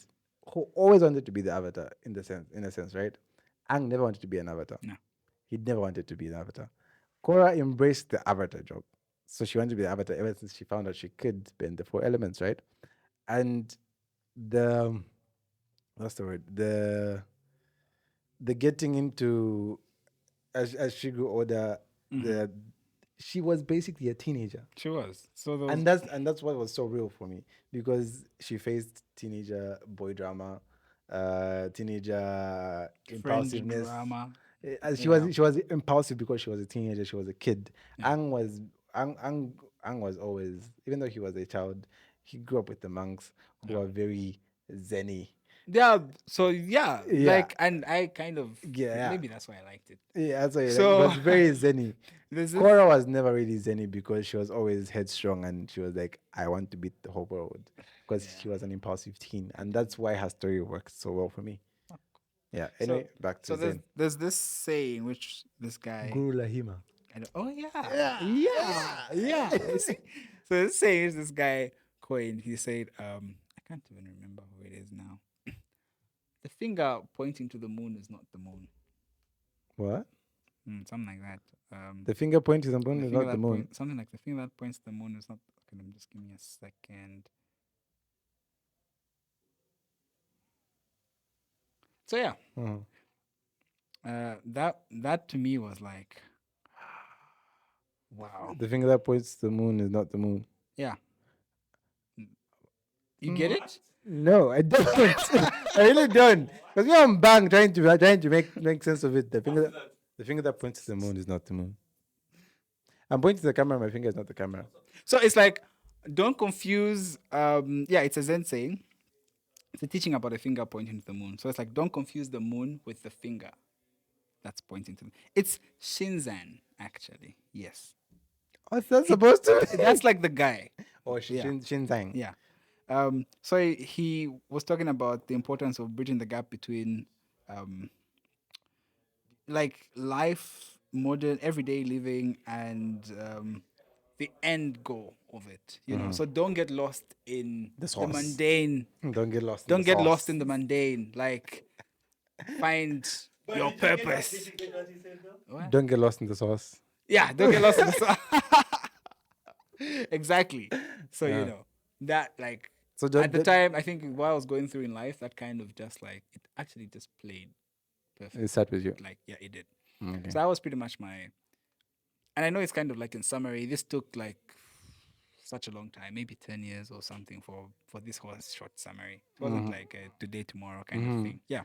who always wanted to be the avatar in a sense, right? Ang never wanted to be an avatar. No. He never wanted to be an avatar. Cora embraced the avatar job. So she wanted to be the avatar ever since she found out she could bend the four elements, right? And the what's the word? The getting into as she grew older, the she was basically a teenager. She was. So those And that's what was so real for me because she faced teenager boy drama, teenager friend impulsiveness. drama. She was impulsive because she was a teenager. She was a kid. Yeah. Ang was always, even though he was a child, he grew up with the monks who are very zenny. Yeah. So yeah, Yeah. like, and I kind of Yeah. maybe that's why I liked it. Yeah, that's why So- it was very zenny. There's this- Cora was never really zenny because she was always headstrong and she was like, I want to beat the whole world because she was an impulsive teen. And that's why her story works so well for me. Yeah. Anyway, back to So Zen. there's this saying which this guy. Guru Lahima. Oh yeah. Yeah. So this saying is this guy coined. He said, I can't even remember who it is now. The finger pointing to the moon is not the moon. What? Something like that. The finger pointing to the moon the is finger not the that moon. something like the finger that points to the moon is not. Okay, let me just give me a second. So yeah, that to me was like, wow. The finger that points to the moon is not the moon. Yeah. You get it? No, I don't. I really don't. Because me, I'm bang trying to make sense of it. The finger that points to the moon is not the moon. I'm pointing to the camera. My finger is not the camera. So it's like, don't confuse. Yeah, it's a Zen saying. It's a teaching about a finger pointing to the moon. So it's like, don't confuse the moon with the finger that's pointing to. It's Shinzan, actually. Yes, What's that supposed to be? that's like the guy. Oh, Yeah. Shinzang. Yeah. So he was talking about the importance of bridging the gap between, like life, modern, everyday living, and the end goal of it. You know, so don't get lost in the sauce. mundane. Don't get lost. Don't in the get sauce. lost in the mundane. Like, find your purpose. Did you get what he said though? What? Don't get lost in the sauce. Yeah, don't get lost in the sauce. Exactly. So you know that, like, So at the time, I think what I was going through in life, that kind of just like it actually just played perfect. it sat with you. Like, yeah, it did. Okay. So that was pretty much my. And I know it's kind of like in summary, this took like such a long time, maybe 10 years or something for this whole short summary. It wasn't like a today tomorrow kind of thing. Yeah.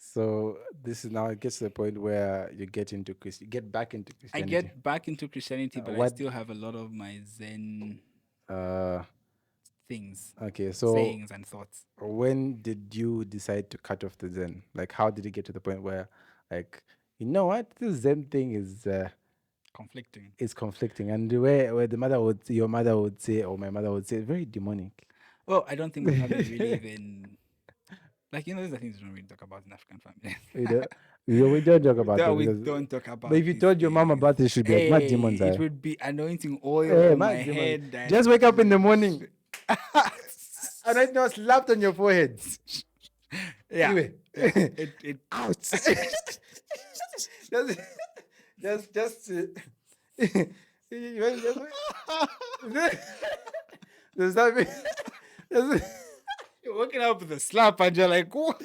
So this is now it gets to the point where you get back into I Christianity. get back into Christianity, but I what- still have a lot of my Zen things, Okay, so sayings, and thoughts. when did you decide to cut off the Zen? Like, how did it get to the point where, like, you know what, this Zen thing Conflicting. is conflicting, and where your mother would say, or my mother would say, very demonic. Well, I don't think my family really even. Like, you know, these are things we don't really talk about in African families. We don't talk about That them we because- don't talk about. But if you these told your mom things. about it, she'd be like, "Mad Hey, demons." it would be anointing oil Hey, on mad my demons. head. and- Just wake up in the morning and I know slapped on your forehead. yeah. Anyway. It Out. just does that mean You're waking up with a slap and you're like, what?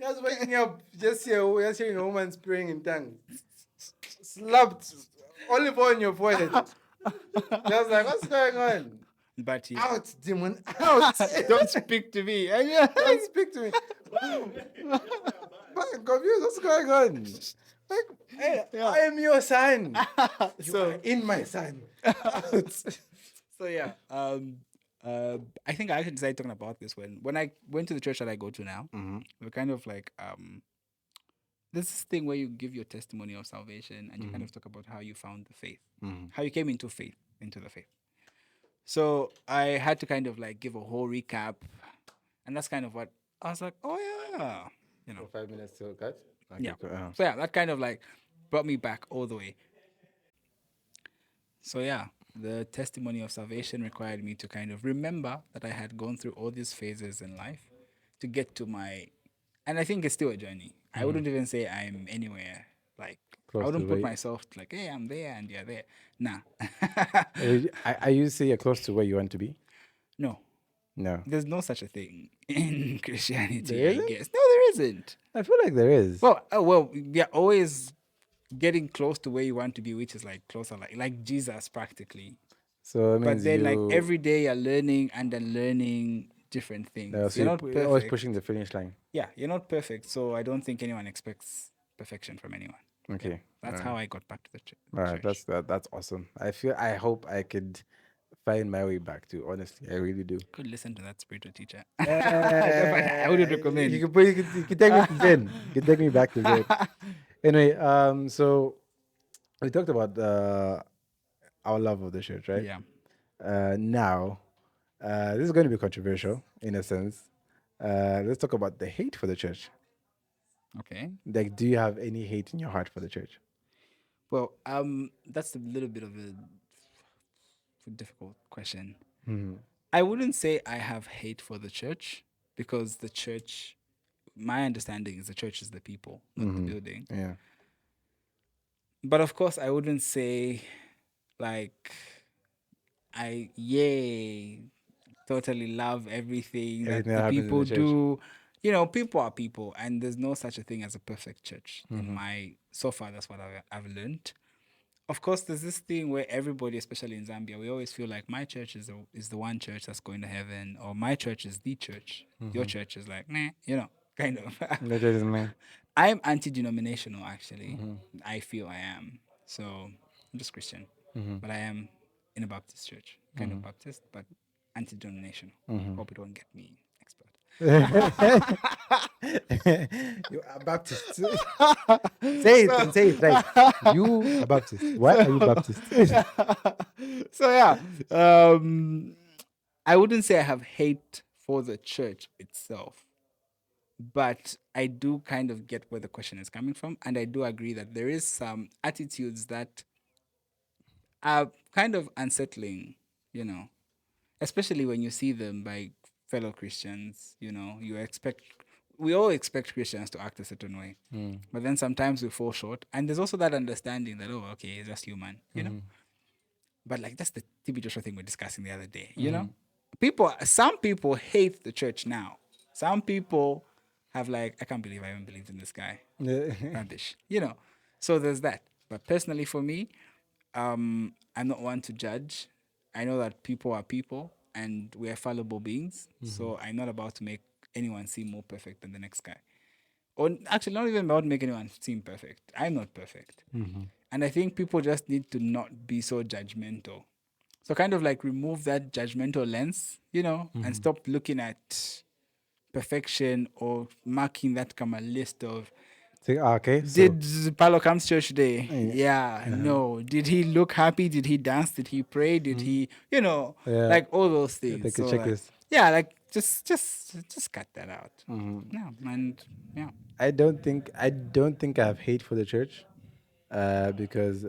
just waking up, just hearing a woman praying in tongues, slapped olive oil on your forehead. Just like, what's going on? But yeah, Out, demon, out! don't speak to me. And yeah, Don't speak to me. But I'm confused. What's going on? Like, hey, I am your son. You are in my son. Out. so yeah. I think I actually decided talking about this when I went to the church that I go to now. We were kind of like this thing where you give your testimony of salvation and you kind of talk about how you found the faith, how you came into the faith. So I had to kind of like give a whole recap, and that's kind of what I was like, oh yeah, you know, For 5 minutes to cut. yeah. Okay, cool. So yeah, that kind of like brought me back all the way. So yeah, the testimony of salvation required me to kind of remember that I had gone through all these phases in life to get to my, and I think it's still a journey. I wouldn't even say I'm anywhere. Like I Close to wouldn't put where. myself like, hey, I'm there and you're there. Nah. I you say you're close to where you want to be? No, No, there's no such a thing in there Christianity, I isn't. guess. No, there isn't. I feel like there is. Well, you're always getting close to where you want to be, which is like closer, like Jesus practically. So it But means then, like you every day, you're learning and then learning different things. so You're not you're always pushing perfect. the finish line. Yeah, you're not perfect. So I don't think anyone expects perfection from anyone. Yeah, Okay. that's how I got back to the All right. church. That's awesome. I hope I could find my way back to. Honestly, I really do. Could listen to that spiritual teacher. I wouldn't You recommend. can you can take me to Zen. You can take me back to Zen. Anyway, so we talked about our love of the church, right? Yeah. Now, this is going to be controversial in a sense. Let's talk about the hate for the church. Okay. Like, do you have any hate in your heart for the church? Well, that's a little bit of a difficult question. I wouldn't say I have hate for the church because the church, my understanding is the church is the people, not the building. Yeah. But of course, I wouldn't say like yay, totally love everything that Everything the that happens in people the church. do. You know, people are people, and there's no such a thing as a perfect church. In my so far, that's what I've learned. Of course, there's this thing where everybody, especially in Zambia, we always feel like my church is the one church that's going to heaven, or my church is the church. Your church is like, nah, kind of. The church is me. I'm anti-denominational, actually. I feel I am. So I'm just Christian, but I am in a Baptist church, kind of Baptist, but anti-denominational. Hope you don't get me expert. You are Baptist. Say it and say it right. You are Baptist. Why are you Baptist? So yeah, I wouldn't say I have hate for the church itself, but I do kind of get where the question is coming from, and I do agree that there is some attitudes that are kind of unsettling, you know, especially when you see them by fellow Christians. We all expect Christians to act a certain way, but then sometimes we fall short, and there's also that understanding that, oh, okay, it's just human. But like that's the TB Joshua thing we're discussing the other day. Some people hate the church now. Some people have like, I can't believe I even believed in this guy. Rubbish. So there's that. But personally for me, I'm not one to judge. I know that people are people and we are fallible beings. So I'm not about to make anyone seem more perfect than the next guy. Or actually, not even about making anyone seem perfect. I'm not perfect. And I think people just need to not be so judgmental. So kind of like remove that judgmental lens, and stop looking at perfection or marking that come a list of Okay, so did Palo come to church today? yeah, Yeah, no. Did he look happy? Did he dance? Did he pray? Did he, yeah, like all those things. like a So like, checklist. yeah, like just cut that out. Yeah, and yeah. I don't think I have hate for the church, because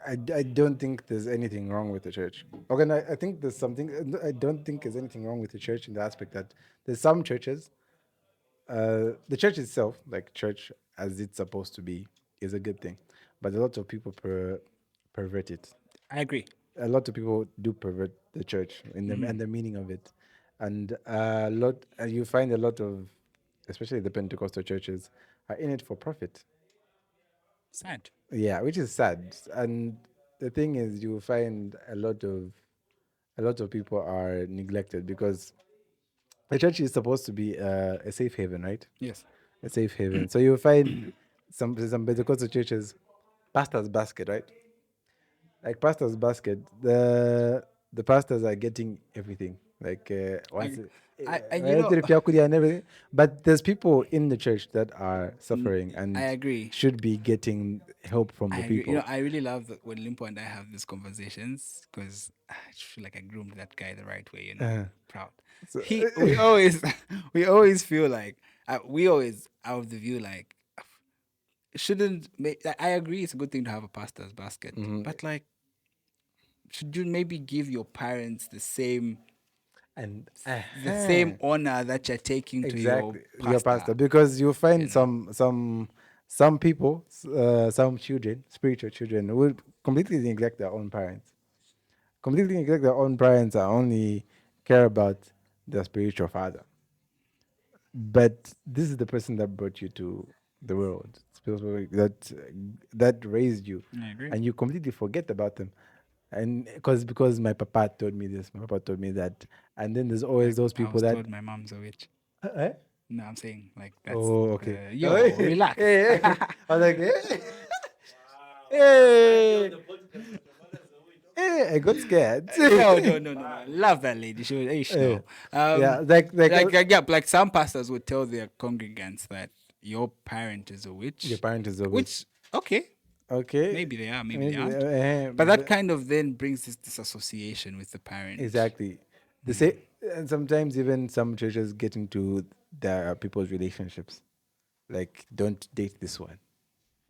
I don't think there's anything wrong with the church. Okay, and I think there's something. I don't think there's anything wrong with the church in the aspect that there's some churches, the church itself, like church as it's supposed to be, is a good thing, but a lot of people pervert it. I agree. A lot of people do pervert the church in the and the meaning of it, and a lot. And you find a lot of, especially the Pentecostal churches, are in it for profit. Sad. Yeah, which is sad. And the thing is, you find a lot of people are neglected because the church is supposed to be a safe haven, right? Yes. A safe haven. So you find some Pentecostal churches, pastor's basket, right? Like pastor's basket. The the pastors are getting everything. Like I, once, you know, and everything. But there's people in the church that are n- suffering I and agree. should be getting help from I the agree. You know, people. I really love that when Limpo and I have these conversations because I feel like I groomed that guy the right way. Proud. So, We always, we always feel like we always out of the view like shouldn't. I agree, it's a good thing to have a pastor's basket, but like, should you maybe give your parents and the same honor that you're taking to your exactly, your pastor? pastor, because you You find know. some people, some children, spiritual children, will completely neglect their own parents. Completely neglect their own parents and only care about their spiritual father. But this is the person that brought you to the world, that raised you, I agree. and you completely forget about them. And because my papa told me this, my papa told me that, and then there's always Like those I people was that told my mom's a witch. eh? No, I'm saying like that's Oh, okay. Oh, yo, relax. hey, hey. I was like, hey, Wow. Right here on hey, the podcast, but your mother's a witch. Okay. hey, I got scared. No, no, no, no, no. I love that lady. She was ish Eh, no. yeah, Like some pastors would tell their congregants that your parent is a your witch. parent is a witch. Which okay, Okay, maybe they are, maybe they maybe, aren't. But that but kind of then brings this disassociation with the parent. exactly. The same, and sometimes even some churches get into their people's relationships. Like, don't date this one.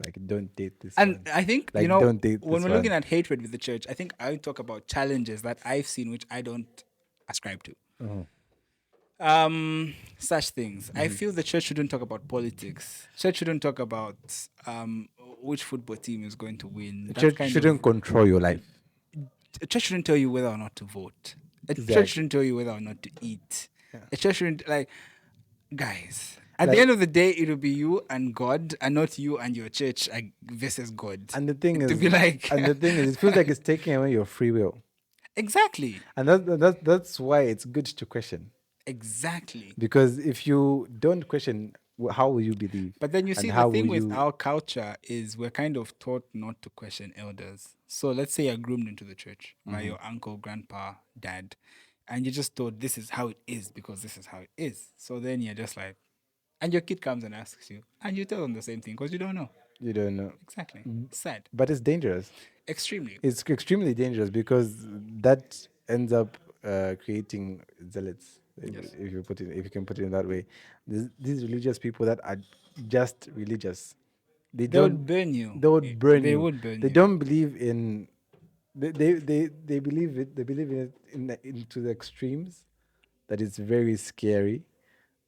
Like, don't date this And one. I think, Like, don't date when this we're looking one. at hatred with the church, I think I talk about challenges that I've seen which I don't ascribe to. Such things. I feel the church shouldn't talk about politics. Church shouldn't talk about which football team is going to win. The That church kind of shouldn't control your life. a church shouldn't tell you whether or not to vote. A church Exactly. shouldn't tell you whether or not to eat. Yeah. A church shouldn't like guys. At the Like, end of the day, it'll be you and God, and not you and your church versus God. and the thing To is, be like, it feels like it's taking away your free will, exactly, and that's why it's good to question. exactly. Because if you don't question, how will you believe, But then you and see, the how will thing with you? our culture is we're kind of taught not to question elders. So let's say you're groomed into the church by your uncle, grandpa, dad, and you just thought this is how it is because this is how it is. So then you're just like, and your kid comes and asks you, and you tell them the same thing because you don't know. You don't know. Exactly. Sad. But it's dangerous. Extremely. It's extremely dangerous because that ends up creating zealots. Yes. If you can put it in that way, these religious people that are just religious, they They don't. would burn you. They would burn They you. would burn They you. don't believe in. They believe it. They believe in it into the extremes. That it's very scary,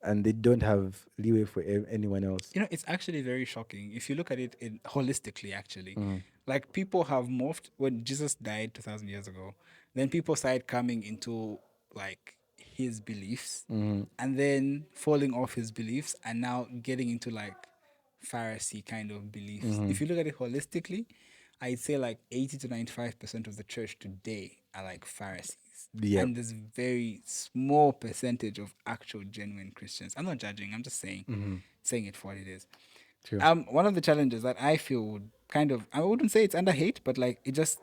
and they don't have leeway for anyone else. It's actually very shocking if you look at it holistically. Actually, like people have morphed when Jesus died 2,000 years ago. Then people started coming into like his beliefs, and then falling off his beliefs, and now getting into like Pharisee kind of beliefs. If you look at it holistically, I'd say like 80 to 95% of the church today are like Pharisees. Yeah. And there's very small percentage of actual genuine Christians. I'm not judging, I'm just saying it for what it is. True. One of the challenges that I feel would kind of, I wouldn't say it's under hate, but like it just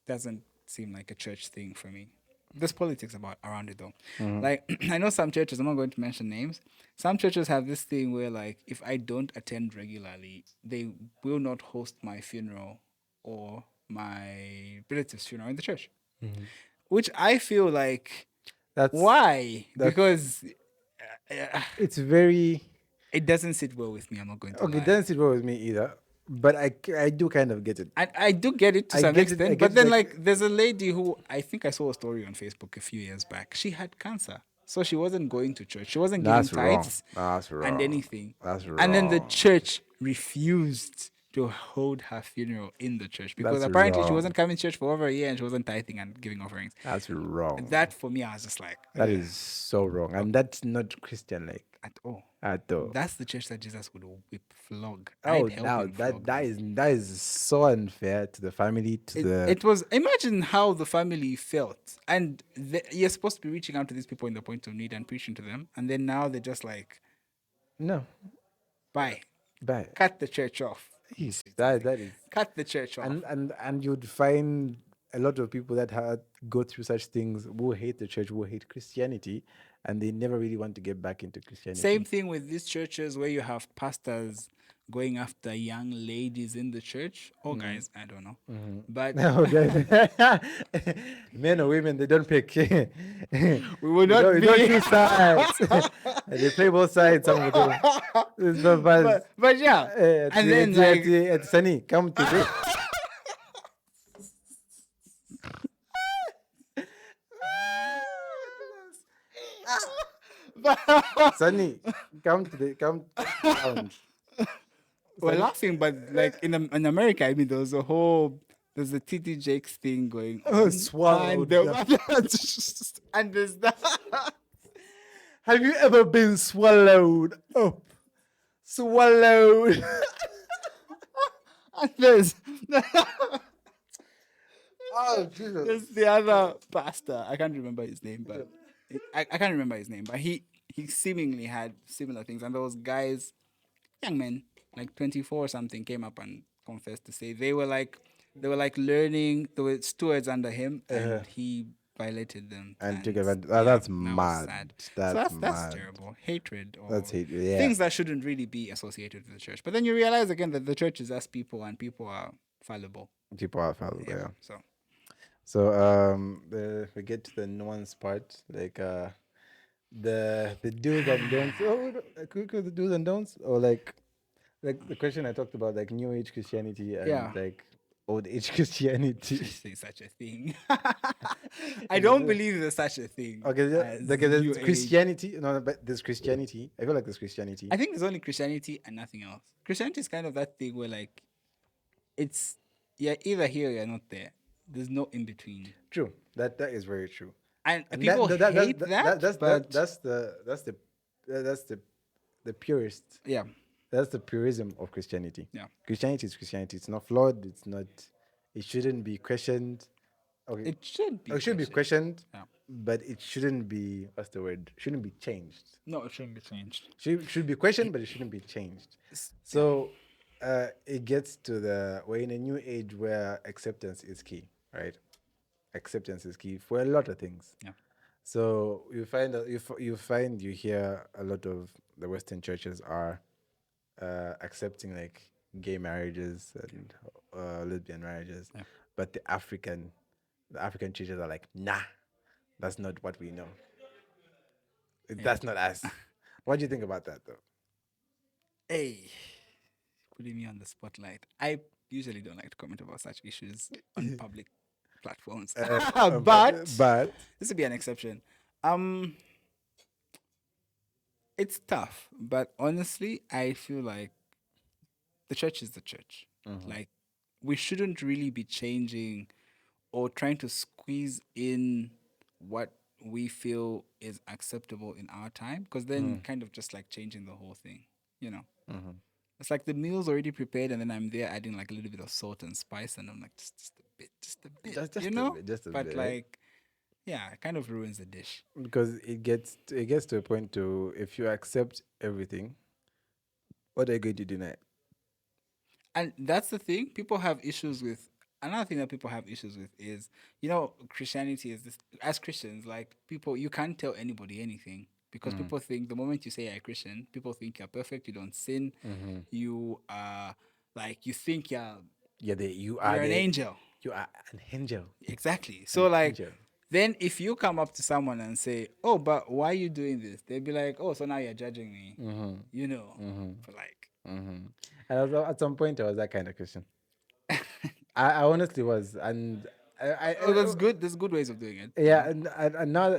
doesn't seem like a church thing for me. There's politics about around it though. Like I know some churches, I'm not going to mention names. Some churches have this thing where like if I don't attend regularly, they will not host my funeral or my relative's funeral in the church. Which I feel like That's why? that's Because it's very it doesn't sit well with me. I'm not going to okay. It lie. doesn't sit well with me either, but I do kind of get it. I do get it to I some get it. I extent, get but it. then Like, like there's a lady who I think I saw a story on Facebook a few years back. She had cancer, so she wasn't going to church. She wasn't giving that's wrong. tithes That's and wrong. anything. That's And then the wrong. church refused to hold her funeral in the church because That's apparently she wrong. wasn't coming to church for over a year and she wasn't tithing and giving offerings. That's wrong. That for me, I was just like, That "Ugh," is so wrong, and that's not Christian like at all. at all. That's the church that Jesus would whip, flog. Oh, I'd help now him flog them. that is so unfair to the family, to it, the it was imagine how the family felt and you're supposed to be reaching out to these people in the point of need and preaching to them, and then now they're just like, no, bye, bad. cut the church off. That is Cut the church off. and you'd find a lot of people that had go through such things will hate the church, will hate Christianity, and they never really want to get back into Same Christianity. thing with these churches where you have pastors going after young ladies in the church or guys, I don't know. But No, guys, men or women, they don't pick. we will We not don't be. choose sides. They play both sides. Some of them. It's not bad. But yeah, and then like At Sunny, come to this. Sunny, come to the lounge. we're laughing, but like in America, I mean, there's a TT Jakes thing going on, Swallowed. and there's that. Have you ever been swallowed up? Swallowed. And there's Oh, Jesus. there's the other pastor. I can't remember his name, but I can't remember his name. But he seemingly had similar things, and those guys, young men, like 24 or something, came up and confessed to say they were like learning. There were stewards under him, and he violated them. And took yeah, advantage. That's that was mad. sad. So That's that's mad. terrible. Hatred or That's hate. Yeah. things that shouldn't really be associated with the church. But then you realize again that the church is us people, and people are fallible. People are fallible. Yeah. So So we get to the nuance part, like the do's and don'ts. Oh, quick the do's and don'ts, or like the question I talked about, like New Age Christianity and Yeah. like Old Age Christianity. there's such a thing. I don't believe there's such a thing. Okay, as like New there's Age. Christianity. No, but there's Christianity. I feel like there's Christianity. I think there's only Christianity and nothing else. Christianity is kind of that thing where like it's you're either here or you're not there. There's no in between. True. That is very true. And And people hate that, but that's the purest. yeah, That's the purism of Christianity. yeah. Christianity is Christianity. It's not flawed. It's not. It shouldn't be questioned. Okay, It should be. it should be questioned. questioned, Yeah. but it shouldn't be. What's the word? Shouldn't be changed. No, it shouldn't be changed. Should be questioned, but it shouldn't be changed. So, it gets to we're in a new age where acceptance is key, right? Acceptance is key for a lot of things. Yeah. So you find that you hear a lot of the Western churches are accepting like gay marriages and lesbian marriages, but the African churches are like, nah, that's not what we know. That's not us. What do you think about that though? Hey, putting me on the spotlight. I usually don't like to comment about such issues on public platforms, but this would be an exception. It's tough, but honestly, I feel like the church is the church. Like, we shouldn't really be changing or trying to squeeze in what we feel is acceptable in our time, because then kind of just like changing the whole thing, you know. It's like the meal's already prepared, and then I'm there adding like a little bit of salt and spice, and I'm like just a bit, Just you a know. bit, just a But bit, right? like, yeah, it kind of ruins the dish. Because it gets to a point to if you accept everything, what are you going to deny? And that's the thing. People have issues with. Another thing that people have issues with is, you know, Christianity is this. As Christians, like people, you can't tell anybody anything because people think the moment you say you're a Christian, people think you're perfect. You don't sin. You are like you think you're You you're an angel. You are an angel. Exactly. So like, Angel. then if you come up to someone and say, "Oh, but why are you doing this?" They'd be like, "Oh, so now you're judging me." You know, but like. And at some point, I was that kind of Christian. I honestly was, and Oh, that's good. There's good ways of doing it. yeah, and now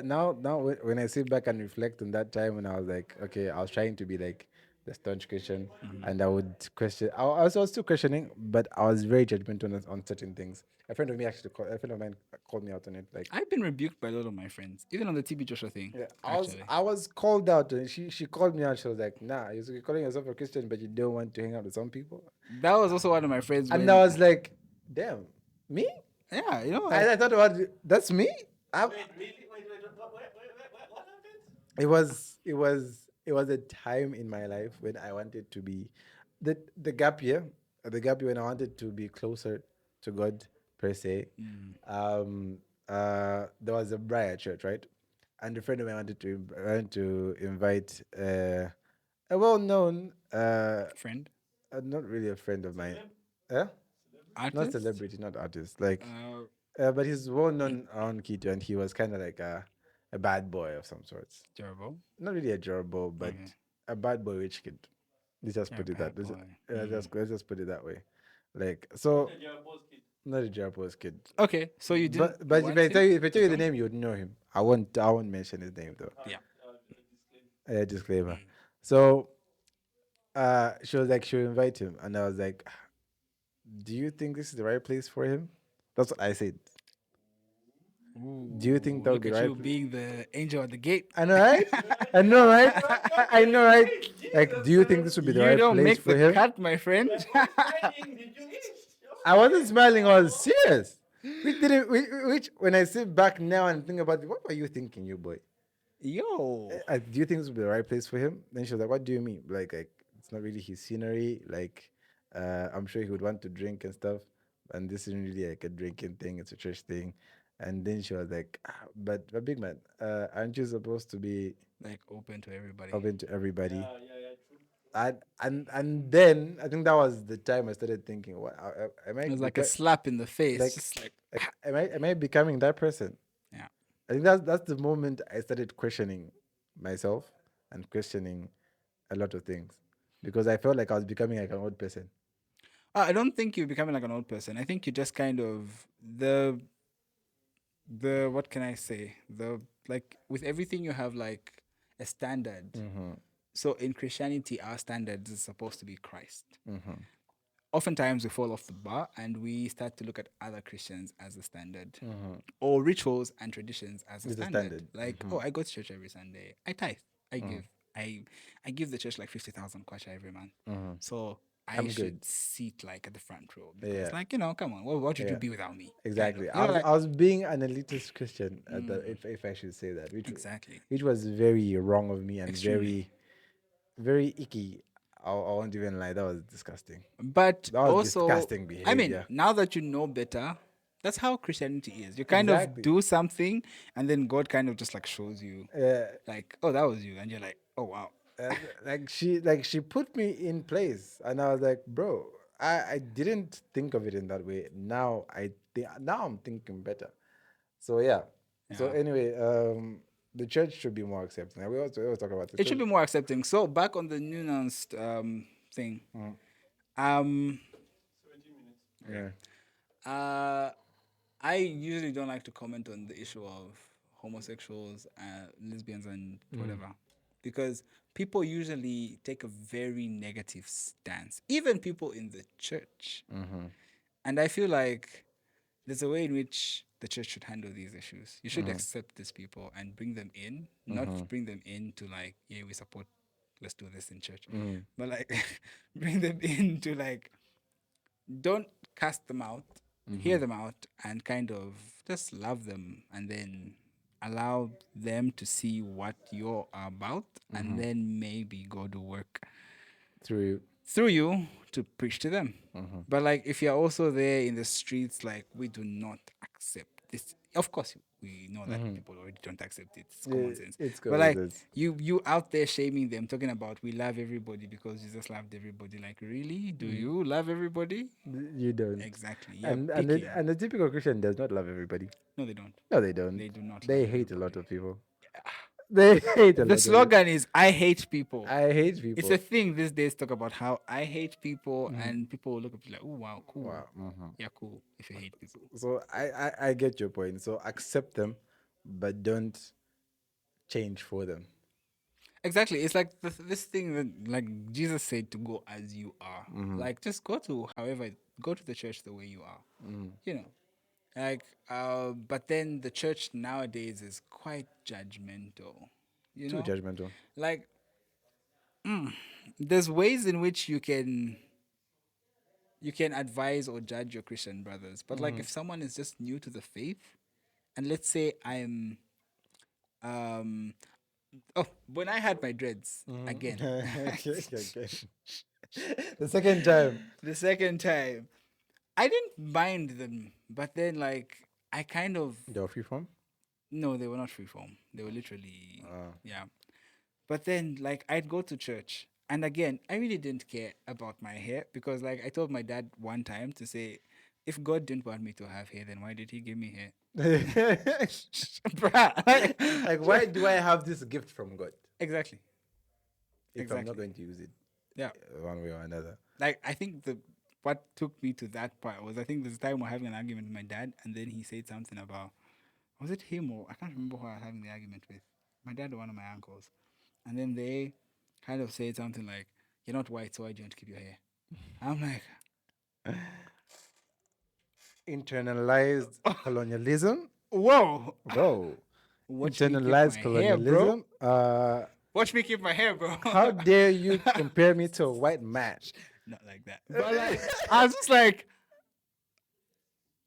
when I sit back and reflect on that time when I was like, okay, I was trying to be like the staunch Christian, and I would question. I was still questioning, but I was very judgmental on certain things. A friend of mine called me out on it. Like, I've been rebuked by a lot of my friends, even on the TB Joshua thing. yeah, Actually, I was called out, and she called me out. She was like, "Nah, you're calling yourself a Christian, but you don't want to hang out with some people." that was also one of my friends. And when- I was like, "Damn, me?" yeah, you know, I thought about it, that's me. Wait, really? Wait, what happened? It was a time in my life when I wanted to be the gap year when I wanted to be closer to God, per se. There was a braai at church, right? And a friend of mine wanted to invite a well-known, Friend, not really a friend of mine, Celeb? eh? Not artist, celebrity, not artist, like, uh, but he's well-known around Quito, and he was kind of like a bad boy of some sorts. Jerbo. Not really a gerbil, but Okay. a bad boy rich kid. Let's just Yeah, put it that. bad boy. Let's just put it that way. Like so, The Jeroboam's kid. not a gerbil's kid. Okay, so you didn't But want him if I to tell you the come? name, you would know him. I won't mention his name though. Yeah. Disclaimer. Disclaimer. So she was like she'll invite him, and I was like, do you think this is the right place for him? That's what I said. Do you think Ooh, that would look be at right? you being the angel at the gate. I know, right? I know, right? I know, right? Like, do you think this would be the You right don't place make for the him? cut, my friend. What training did you eat? I wasn't smiling. I was serious. We didn't. Which when I sit back now and think about it, what were you thinking, you boy? Yo. Do you think this would be the right place for him? Then she was like, "What do you mean? Like it's not really his scenery. Like, I'm sure he would want to drink and stuff, and this isn't really like a drinking thing. It's a church thing." And then she was like, but big man, aren't you supposed to be Like open to everybody. open to everybody?" Yeah, true. And then I think that was the time I started thinking, what am I It was like a slap in the face. like Just like, am I becoming that person? yeah. I think that's the moment I started questioning myself and questioning a lot of things because I felt like I was becoming like an old person. I don't think you're becoming like an old person. I think you just kind of the what can I say? The like with everything you have like a standard. So in Christianity, our standard is supposed to be Christ. Oftentimes we fall off the bar and we start to look at other Christians as a standard, or rituals and traditions as a It's a standard. standard. Like, oh, I go to church every Sunday. I tithe. I give. I give the church like 50,000 kwacha every month. So I I'm should good. sit like at the front row because, Yeah. like, come on, what would you Yeah. be without me? Exactly. You know, like, I was being an elitist Christian, if I should say that, exactly. which was very wrong of me and Extremely. very icky. I won't even lie. That was disgusting. But That was also, disgusting I mean, behavior. now that you know better, that's how Christianity is. You kind of Exactly. do something, and then God kind of just like shows you, Uh, like, oh, that was you, and you're like, oh wow. like she put me in place, and I was like, bro, I didn't think of it in that way. Now I'm thinking better. So yeah. So Yeah. anyway, the church should be more accepting. We always talk about the It should church. be more accepting. So back on the nuanced thing, um, 17 minutes. Yeah. I usually don't like to comment on the issue of homosexuals, lesbians, and whatever, because people usually take a very negative stance, even people in the church. And I feel like there's a way in which the church should handle these issues. You should accept these people and bring them in, not bring them in to like, yeah, we support, let's do this in church, but like bring them in to like, don't cast them out, hear them out, and kind of just love them, and then allow them to see what you're about, and then maybe God will work Through through you to preach to them. But like, if you're also there in the streets, like, we do not accept this. Of course, we know that people already don't accept it. It's common sense. it's But like, coincidence. you out there shaming them, talking about we love everybody because Jesus loved everybody. Like, really? Do you love everybody? You don't. Exactly. Yeah. And the typical Christian does not love everybody. No, they don't. No, they don't. They do not They love hate a everybody. lot of people. They hate a lot The of slogan is "I hate people." people. I hate people. It's a thing these days. Talk about how I hate people, and people will look at you like, "Oh wow, cool. Wow. Yeah, cool." If you hate people, So I get your point. So accept them, but don't change for them. exactly. It's like this thing that like Jesus said to go as you are. Like, just go to go to the church the way you are. You know, like but then the church nowadays is quite judgmental. You Too know, judgmental. like there's ways in which you can advise or judge your Christian brothers. But like, if someone is just new to the faith, and let's say I'm um oh, when I had my dreads again, Okay. The second time. the second time, I didn't mind them, but then like I kind of The freeform. no, they were not freeform. They were literally Ah. yeah. But then like I'd go to church, and again I really didn't care about my hair because like I told my dad one time to say, if God didn't want me to have hair, then why did He give me hair? Bruh, Like, why do I have this gift from God exactly, if I'm not exactly. going to use it Yeah. one way or another? Like I think the what took me to that part was I think this time we're having an argument with my dad, and then he said something about was it him or I can't remember who I was having the argument with. My dad or one of my uncles. And then they kind of said something like, "You're not white, so why do you want to keep your hair?" I'm like, Internalized colonialism. "Whoa, Whoa. watch me keep my Internalized hair, bro. colonialism. Watch me keep my hair, bro." How dare you compare me to a white man? Not like that. But like, I was just like,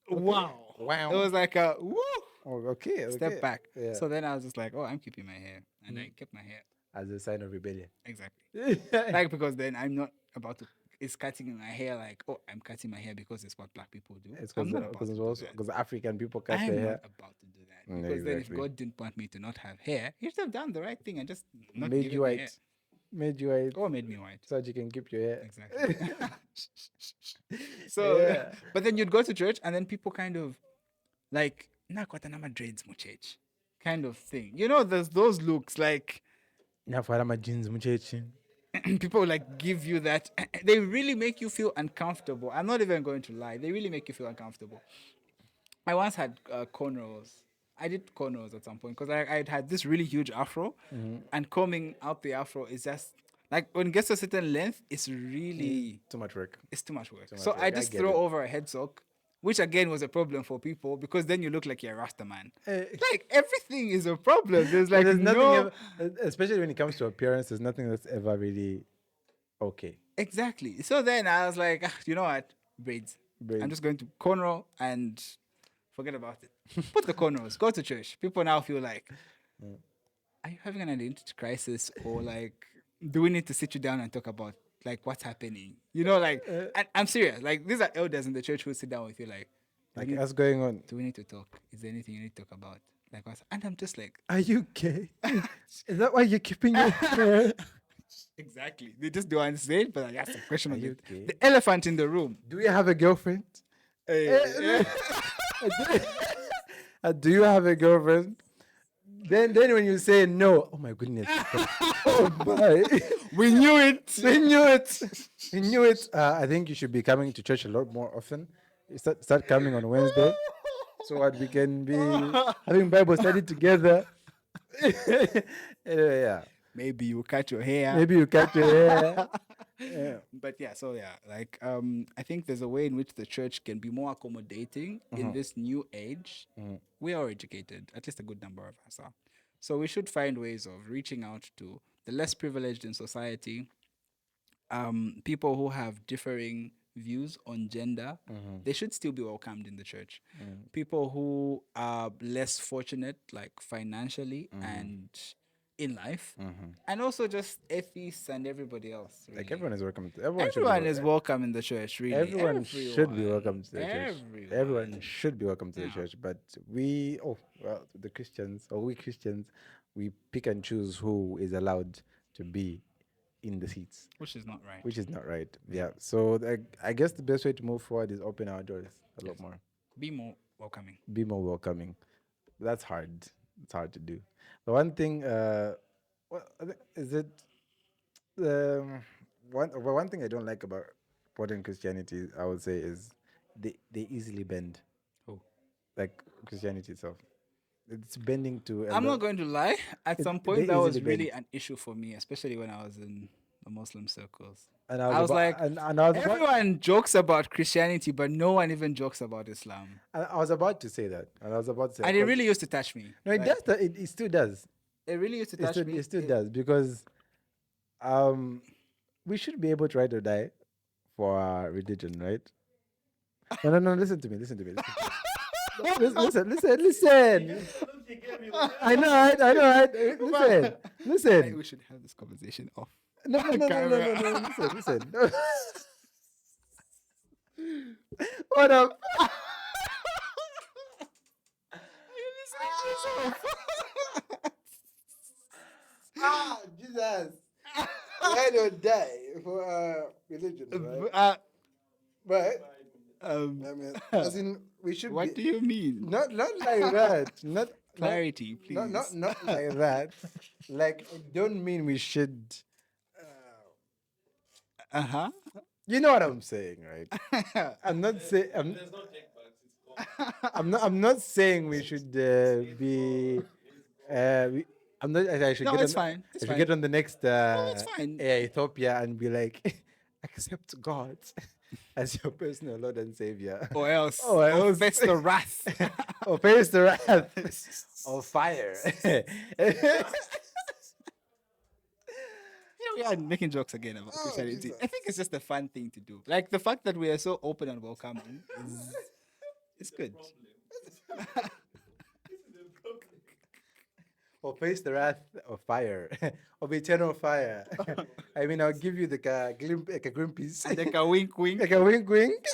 wow. Wow. It was like a woo Oh, okay. step back. Yeah. So then I was just like, oh, I'm keeping my hair, and I kept my hair As a sign of rebellion. exactly. Like because then I'm not about to. It's cutting my hair like oh I'm cutting my hair because it's what black people do. It's I'm because not about to do also that. because African people cut their I'm hair. not about to do that because then if Exactly. God didn't want me to not have hair, He should have done the right thing and just not Made given you me hair. white. Made you white. Or made me white. So that you can keep your hair. Exactly. So, Yeah. but then you'd go to church and then people kind of like na kwatanama dreads mo church kind of thing. You know, there's those looks like Nafarama jeans muchechi. people like give you that. They really make you feel uncomfortable. I'm not even going to lie. They really make you feel uncomfortable. I once had cornrows. I did cornrows at some point because I'd had this really huge afro, and combing out the afro is just like when it gets to a certain length, it's really Too much work. it's too much work. much So work. I I just get throw it. over a head sock, which again was a problem for people because then you look like you're a Rasta man. Eh. Like everything is a problem. There's like There's nothing, no especially when it comes to appearance, there's nothing that's ever really okay. exactly. So then I was like, "Ah, you know what, braids. Braids. I'm just going to cornrow and forget about it. Put the cornrows. Go to church. People now feel like, are you having an identity crisis or like, do we need to sit you down and talk about like what's happening? You know, like, and I'm serious. Like these are elders in the church who sit down with you like, do we Like, need what's going on? do we need to talk? Is there anything you need to talk about? Like what's and I'm just like Are you gay? Is that why you're keeping your hair? exactly. They just don't say it, but like, that's the question Are of you the, gay? the elephant in the room. Do you have a girlfriend? Eh, Do you have a girlfriend? Then when you say no, oh my goodness. Oh my. we knew it. We knew it. We knew it. I think you should be coming to church a lot more often. You start coming on Wednesday so that we can be having Bible study together. Anyway, yeah. Maybe you cut your hair. Maybe you cut your hair. Yeah. But yeah, so yeah, like I think there's a way in which the church can be more accommodating in this new age. We are educated, at least a good number of us are. So we should find ways of reaching out to the less privileged in society, people who have differing views on gender. They should still be welcomed in the church. People who are less fortunate, like financially and in life, and also just atheists and everybody else. Like really. everyone is welcome. Everyone is welcome in the church, really. Everyone should be welcome to the church. Everyone. Everyone should be welcome to the church. But the Christians, or we Christians, we pick and choose who is allowed to be in the seats, Which is not right. which is not right. Yeah. So I guess the best way to move forward is open our doors a lot more, Be more welcoming. be more welcoming. That's hard. It's hard to do. The one thing, is it? One thing I don't like about modern Christianity, I would say, is they easily bend. Oh. Like Christianity itself, it's bending to. I'm not going to lie. At some point, they that was easily really bend. an issue for me, especially when I was in the Muslim circles. And I was about- like, and I was about, everyone jokes about Christianity, but no one even jokes about Islam. I was about to say that, and I was about to say. And it 'cause- really used to touch me. No, it Like, does. It still does. It really used to It touch still, me. it still does because, we should be able to ride or die for our religion, right? No. Listen to me. Listen. Listen. Look, he gave me I know, right? I Listen. think we should have this conversation off. No. Camera. Listen. What up? Ah, Jesus. Why don't die for religion, right? But I mean, as in, we should What do be you mean? not like that. Not Clarity, please. not like that. Like, I don't mean we should. Uh You know what I'm saying, right? huh. I'm not saying. There's no take backs. It's gone. I'm not saying we should be. We, I'm not. I should No, get it's on. fine. I It's should get fine. on the next No, it's fine. Ethiopia and be like, accept God as your personal Lord and Savior, Or else, or or else, face the wrath. or face the wrath of fire. Here we are making jokes again about Oh, Christianity. Jesus. I think it's just a fun thing to do. Like the fact that we are so open and welcoming is good. Or face the wrath of fire, of eternal fire. I mean, I'll give you the like a Greenpeace, And like a wink, wink. like a wink, wink.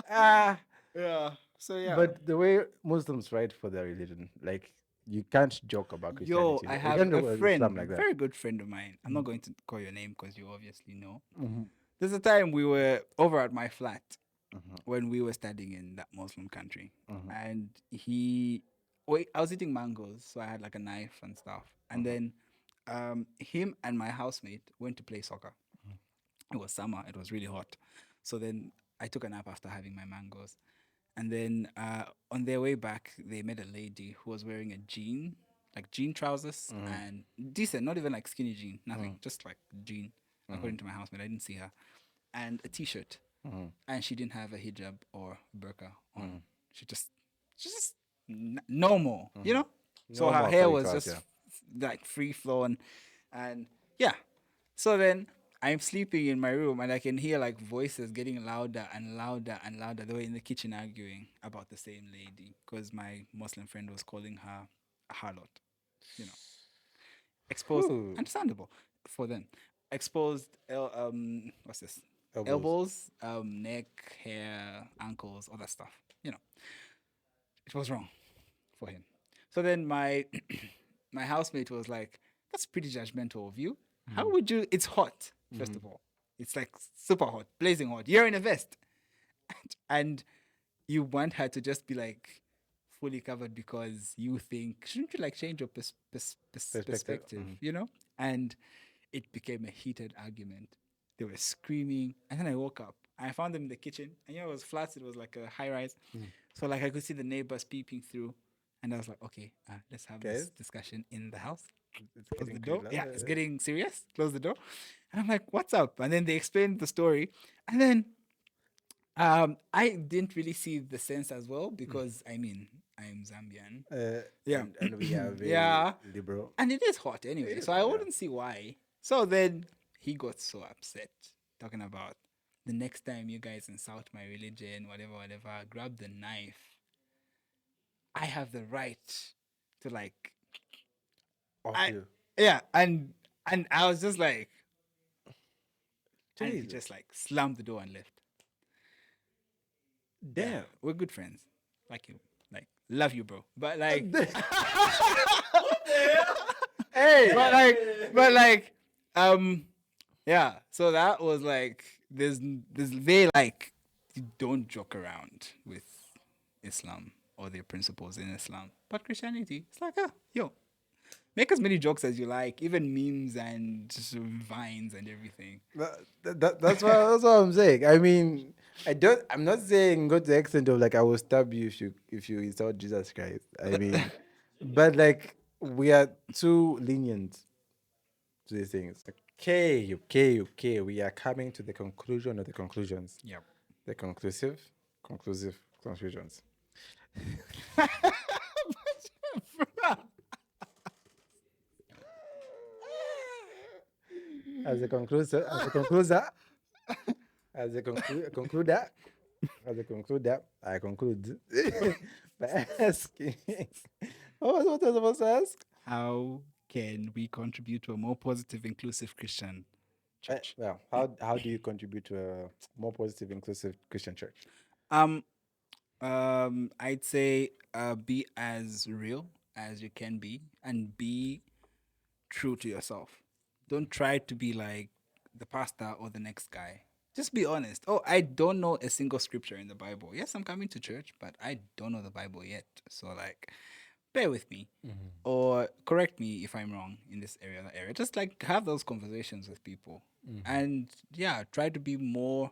Ah, Yeah. So yeah. but the way Muslims write for their religion, like, you can't joke about Yo, Christianity. I You have can't joke a about friend, Islam like that. very good friend of mine. I'm not going to call your name because you obviously know. Mhm. There's a time we were over at my flat Mhm. when we were studying in that Muslim country, Mhm. and I was eating mangoes, so I had like a knife and stuff. And then, him and my housemate went to play soccer. It was summer; it was really hot. So then I took a nap after having my mangoes, and then on their way back, they met a lady who was wearing a jean, like jean trousers, and decent, not even like skinny jean, nothing, just like jean. According to my housemate, I didn't see her, and a t-shirt, and she didn't have a hijab or burqa on. She just normal, you know. So her Normal hair according was to us, just yeah. like free flowing, and yeah. So then I'm sleeping in my room and I can hear like voices getting louder and louder and louder. They were in the kitchen arguing about the same lady because my Muslim friend was calling her a harlot, you know. Exposed, Whew. understandable for them. Exposed, what's this? Elbows. Elbows, neck, hair, ankles, all that stuff. You know, it was wrong for him. So then my my housemate was like, "That's pretty judgmental of you. How would you? It's hot, first of all. It's like super hot, blazing hot. You're in a vest, and you want her to just be like fully covered because you think shouldn't you like change your perspective, you know?" And it became a heated argument. They were screaming, and then I woke up. I found them in the kitchen, and it was flats. It was like a high rise, so like I could see the neighbors peeping through, and I was like, okay, let's have this Okay. discussion in the house. It's Close the getting door. cooler. Yeah, it's getting serious. Close the door. And I'm like, what's up? And then they explained the story. And then I didn't really see the sense as well because I mean, I'm Zambian. Yeah. And we are very Yeah. liberal. And it is hot anyway. is So I hot, yeah. wouldn't see why. So then he got so upset talking about the next time you guys insult my religion, whatever, whatever, grab the knife. I have the right to like Off I you. yeah, and I was just like and he Jesus. just like slammed the door and left. Damn. Yeah, we're good friends. Like you. Like love you, bro. But like Hey. but like yeah, so that was like there's they like you don't joke around with Islam or their principles in Islam. But Christianity, it's like yo, make as many jokes as you like, even memes and vines and everything. That's what I'm saying. I mean, I'm not saying go to the extent of like I will stab you if you insult Jesus Christ. I mean, but like we are too lenient to these things. Okay. We are coming to the conclusion of the conclusions. Yep. The conclusive conclusions. As a concluder, as a concluder, I conclude by asking, what was I supposed to ask? How can we contribute to a more positive, inclusive Christian church. Well, how do you contribute to a more positive, inclusive Christian church? Um, I'd say be as real as you can be and be true to yourself. Don't try to be like the pastor or the next guy. Just be honest. Oh, I don't know a single scripture in the Bible. Yes, I'm coming to church, but I don't know the Bible yet. So like bear with me. Or correct me if I'm wrong in this area, that area. Just like have those conversations with people. And yeah, try to be more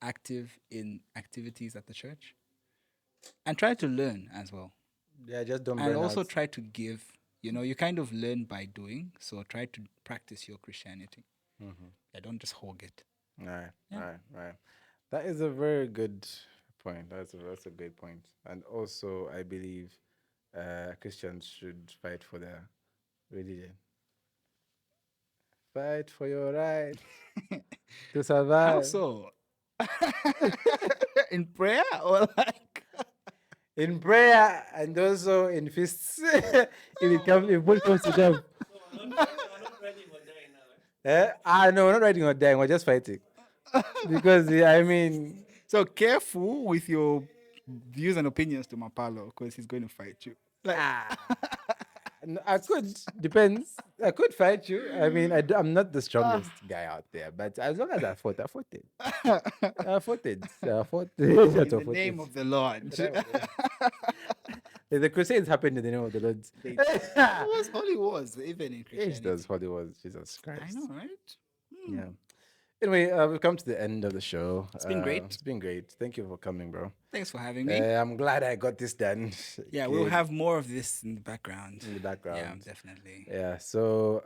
active in activities at the church and try to learn as well. Yeah, just don't And burn out. also try to give. You know, you kind of learn by doing. So try to practice your Christianity. Yeah, don't just hog it. Right, Yeah. right, right. That is a very good point. That's a great point. And also, I believe Christians should fight for their religion. Fight for your right to How survive so? In prayer or like in prayer and also in fists. If push comes to shove. So we're not ready for dying now. No, we're not riding or dying. We're just fighting because I mean, so careful with your views and opinions to Mapalo because he's going to fight you. Like I could depends. I could fight you. I mean, I'm not the strongest guy out there, but as long as I fought it. I fought it. I fought it. in the Fought name it. of the Lord. The Crusades happened in the name of the Lord. It was holy wars, even in Yes, Christianity. that's what it was. Jesus Christ. I know, right? Yeah. Anyway, we've come to the end of the show. It's been great. It's been great. Thank you for coming, bro. Thanks for having me. I'm glad I got this done. Yeah, we'll have more of this in the background. in the background. Yeah, definitely. Yeah. So,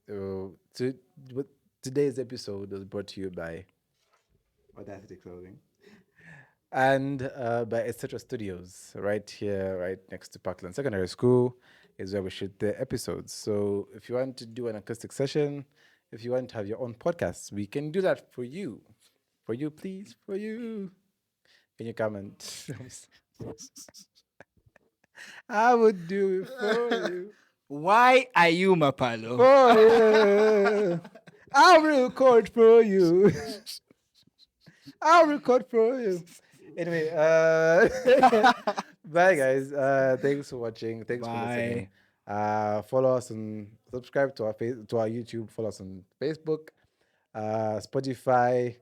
to, what- today's episode was brought to you by Audacity Clothing and by Etc. Studios, right here, right next to Parkland Secondary School, is where we shoot the episodes. So, if you want to do an acoustic session, if you want to have your own podcast, we can do that for you. For you, please. For you. Can you come and? I would do it for you. Why are you Mapalo? For you. I'll record for you. I'll record for you. Anyway, bye guys. Thanks for watching. Thanks for listening. Follow us and subscribe to our YouTube. Follow us on Facebook, Spotify,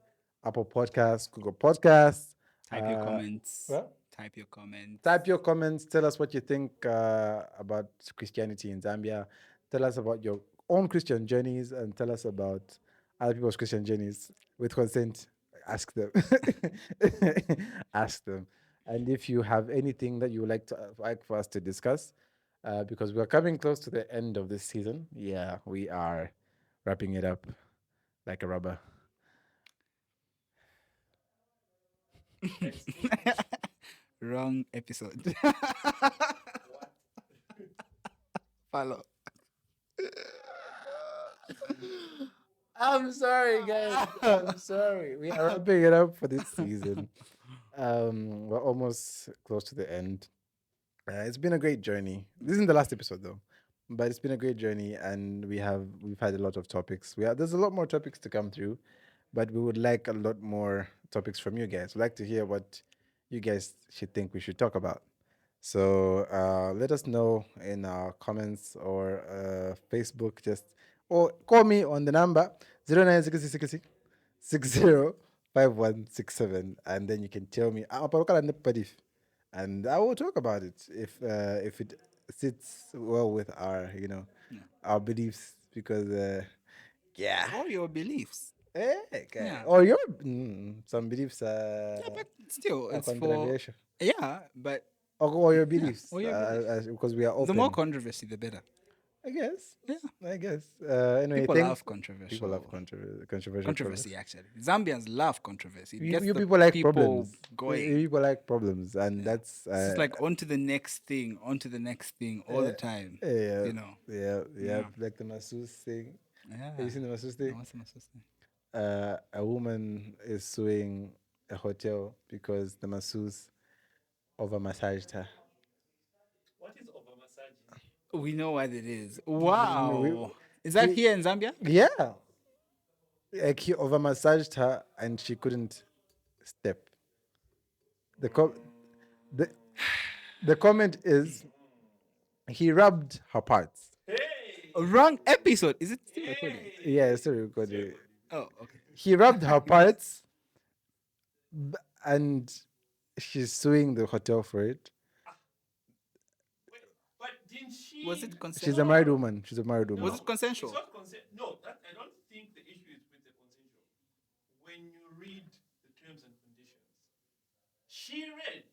Apple Podcasts, Google Podcasts. Type your comments. What? Type your comments. Type your comments. Tell us what you think about Christianity in Zambia. Tell us about your own Christian journeys and tell us about other people's Christian journeys with consent. Ask them. Ask them. And if you have anything that you would like for us to discuss, because we're coming close to the end of this season. Yeah, we are wrapping it up like a rubber. Wrong episode. Follow. I'm sorry, guys. I'm sorry. We are wrapping it up for this season. We're almost close to the end. It's been a great journey. This isn't the last episode though, but it's been a great journey, and we've had a lot of topics. There's a lot more topics to come through, but we would like a lot more topics from you guys. We'd like to hear what you guys should think we should talk about. So let us know in our comments or Facebook, or call me on the number 0960 605167, and then you can tell me and I will talk about it if it sits well with our our beliefs because yeah. All your beliefs. Okay. Yeah. Or your some beliefs Yeah, but still, are it's for. controversial. Yeah, but Or your beliefs, or your beliefs. because we are open. the more controversy, the better. I guess. Yeah. I guess. Anyway, People thanks. love controversial. People love controversial. Controversy, actually. Zambians love controversy. It You, gets you the people like people problems. going. You people like problems, and that's It's just like on to the next thing, on to the next thing all the time. yeah, You know. yeah, like the masseuse thing. Yeah. Have you seen the masseuse thing? What's the masseuse thing? A woman is suing a hotel because the masseuse over massaged her. What is over massaging? We know what it is. Wow. Is that here in Zambia? Yeah. Like he over massaged her and she couldn't step. The com- the the comment is he rubbed her parts. Hey! Wrong episode. Is it still recording? Hey! Yeah, sorry, recording. Oh, okay. He rubbed her parts, and she's suing the hotel for it. Wait, but didn't she? Was it She's a consensual? married woman. She's a married No, woman. Was it consensual? It's not consent. No, that I don't think the issue is with the consensual. When you read the terms and conditions, she read.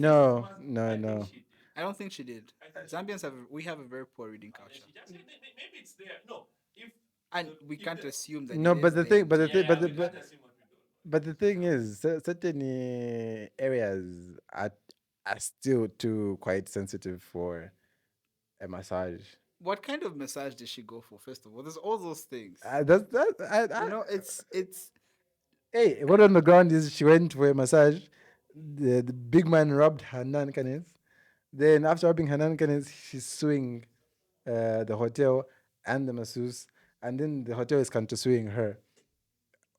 No, Must, no, I no. think she did. I don't think she did. I think Zambians have a very poor reading And then culture, she just said, maybe it's there. No, if and the- we if can't the- assume that. No, it but is the there thing, but the until- thing, but we the, can't assume what we don't know. but the thing is, certain areas are still too quite sensitive for a massage. What kind of massage did she go for? First of all, there's all those things. That's that. You know, it's Hey, what on the ground is she went for a massage. The big man rubbed her nankanes. Then after rubbing her nankanes, she's suing the hotel and the masseuse, and then the hotel is countersuing her.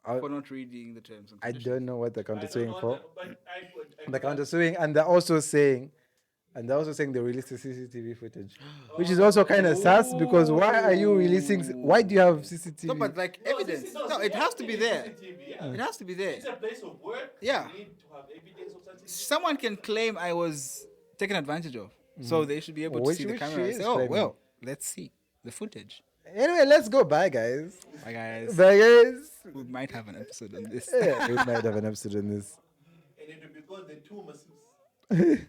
for not reading the terms and I conditions. don't know what they're I don't countersuing know, for. but I could. They're countersuing, and they're also saying, they released the CCTV footage, which is also kind of sus because why are you releasing? Why do you have CCTV? No, but like evidence. No, it has to be there. It has to be there. It's a place of work. Yeah. You need to have evidence of such a thing. Someone can claim I was taken advantage of, so they should be able to Which- see the which camera she and say, is "Oh, claiming. well, let's see the footage." Anyway, let's go. Bye, guys. Bye, guys. Bye, guys. We might have an episode on this. Yeah, we might have an episode on this. And it will be called the two masseuse.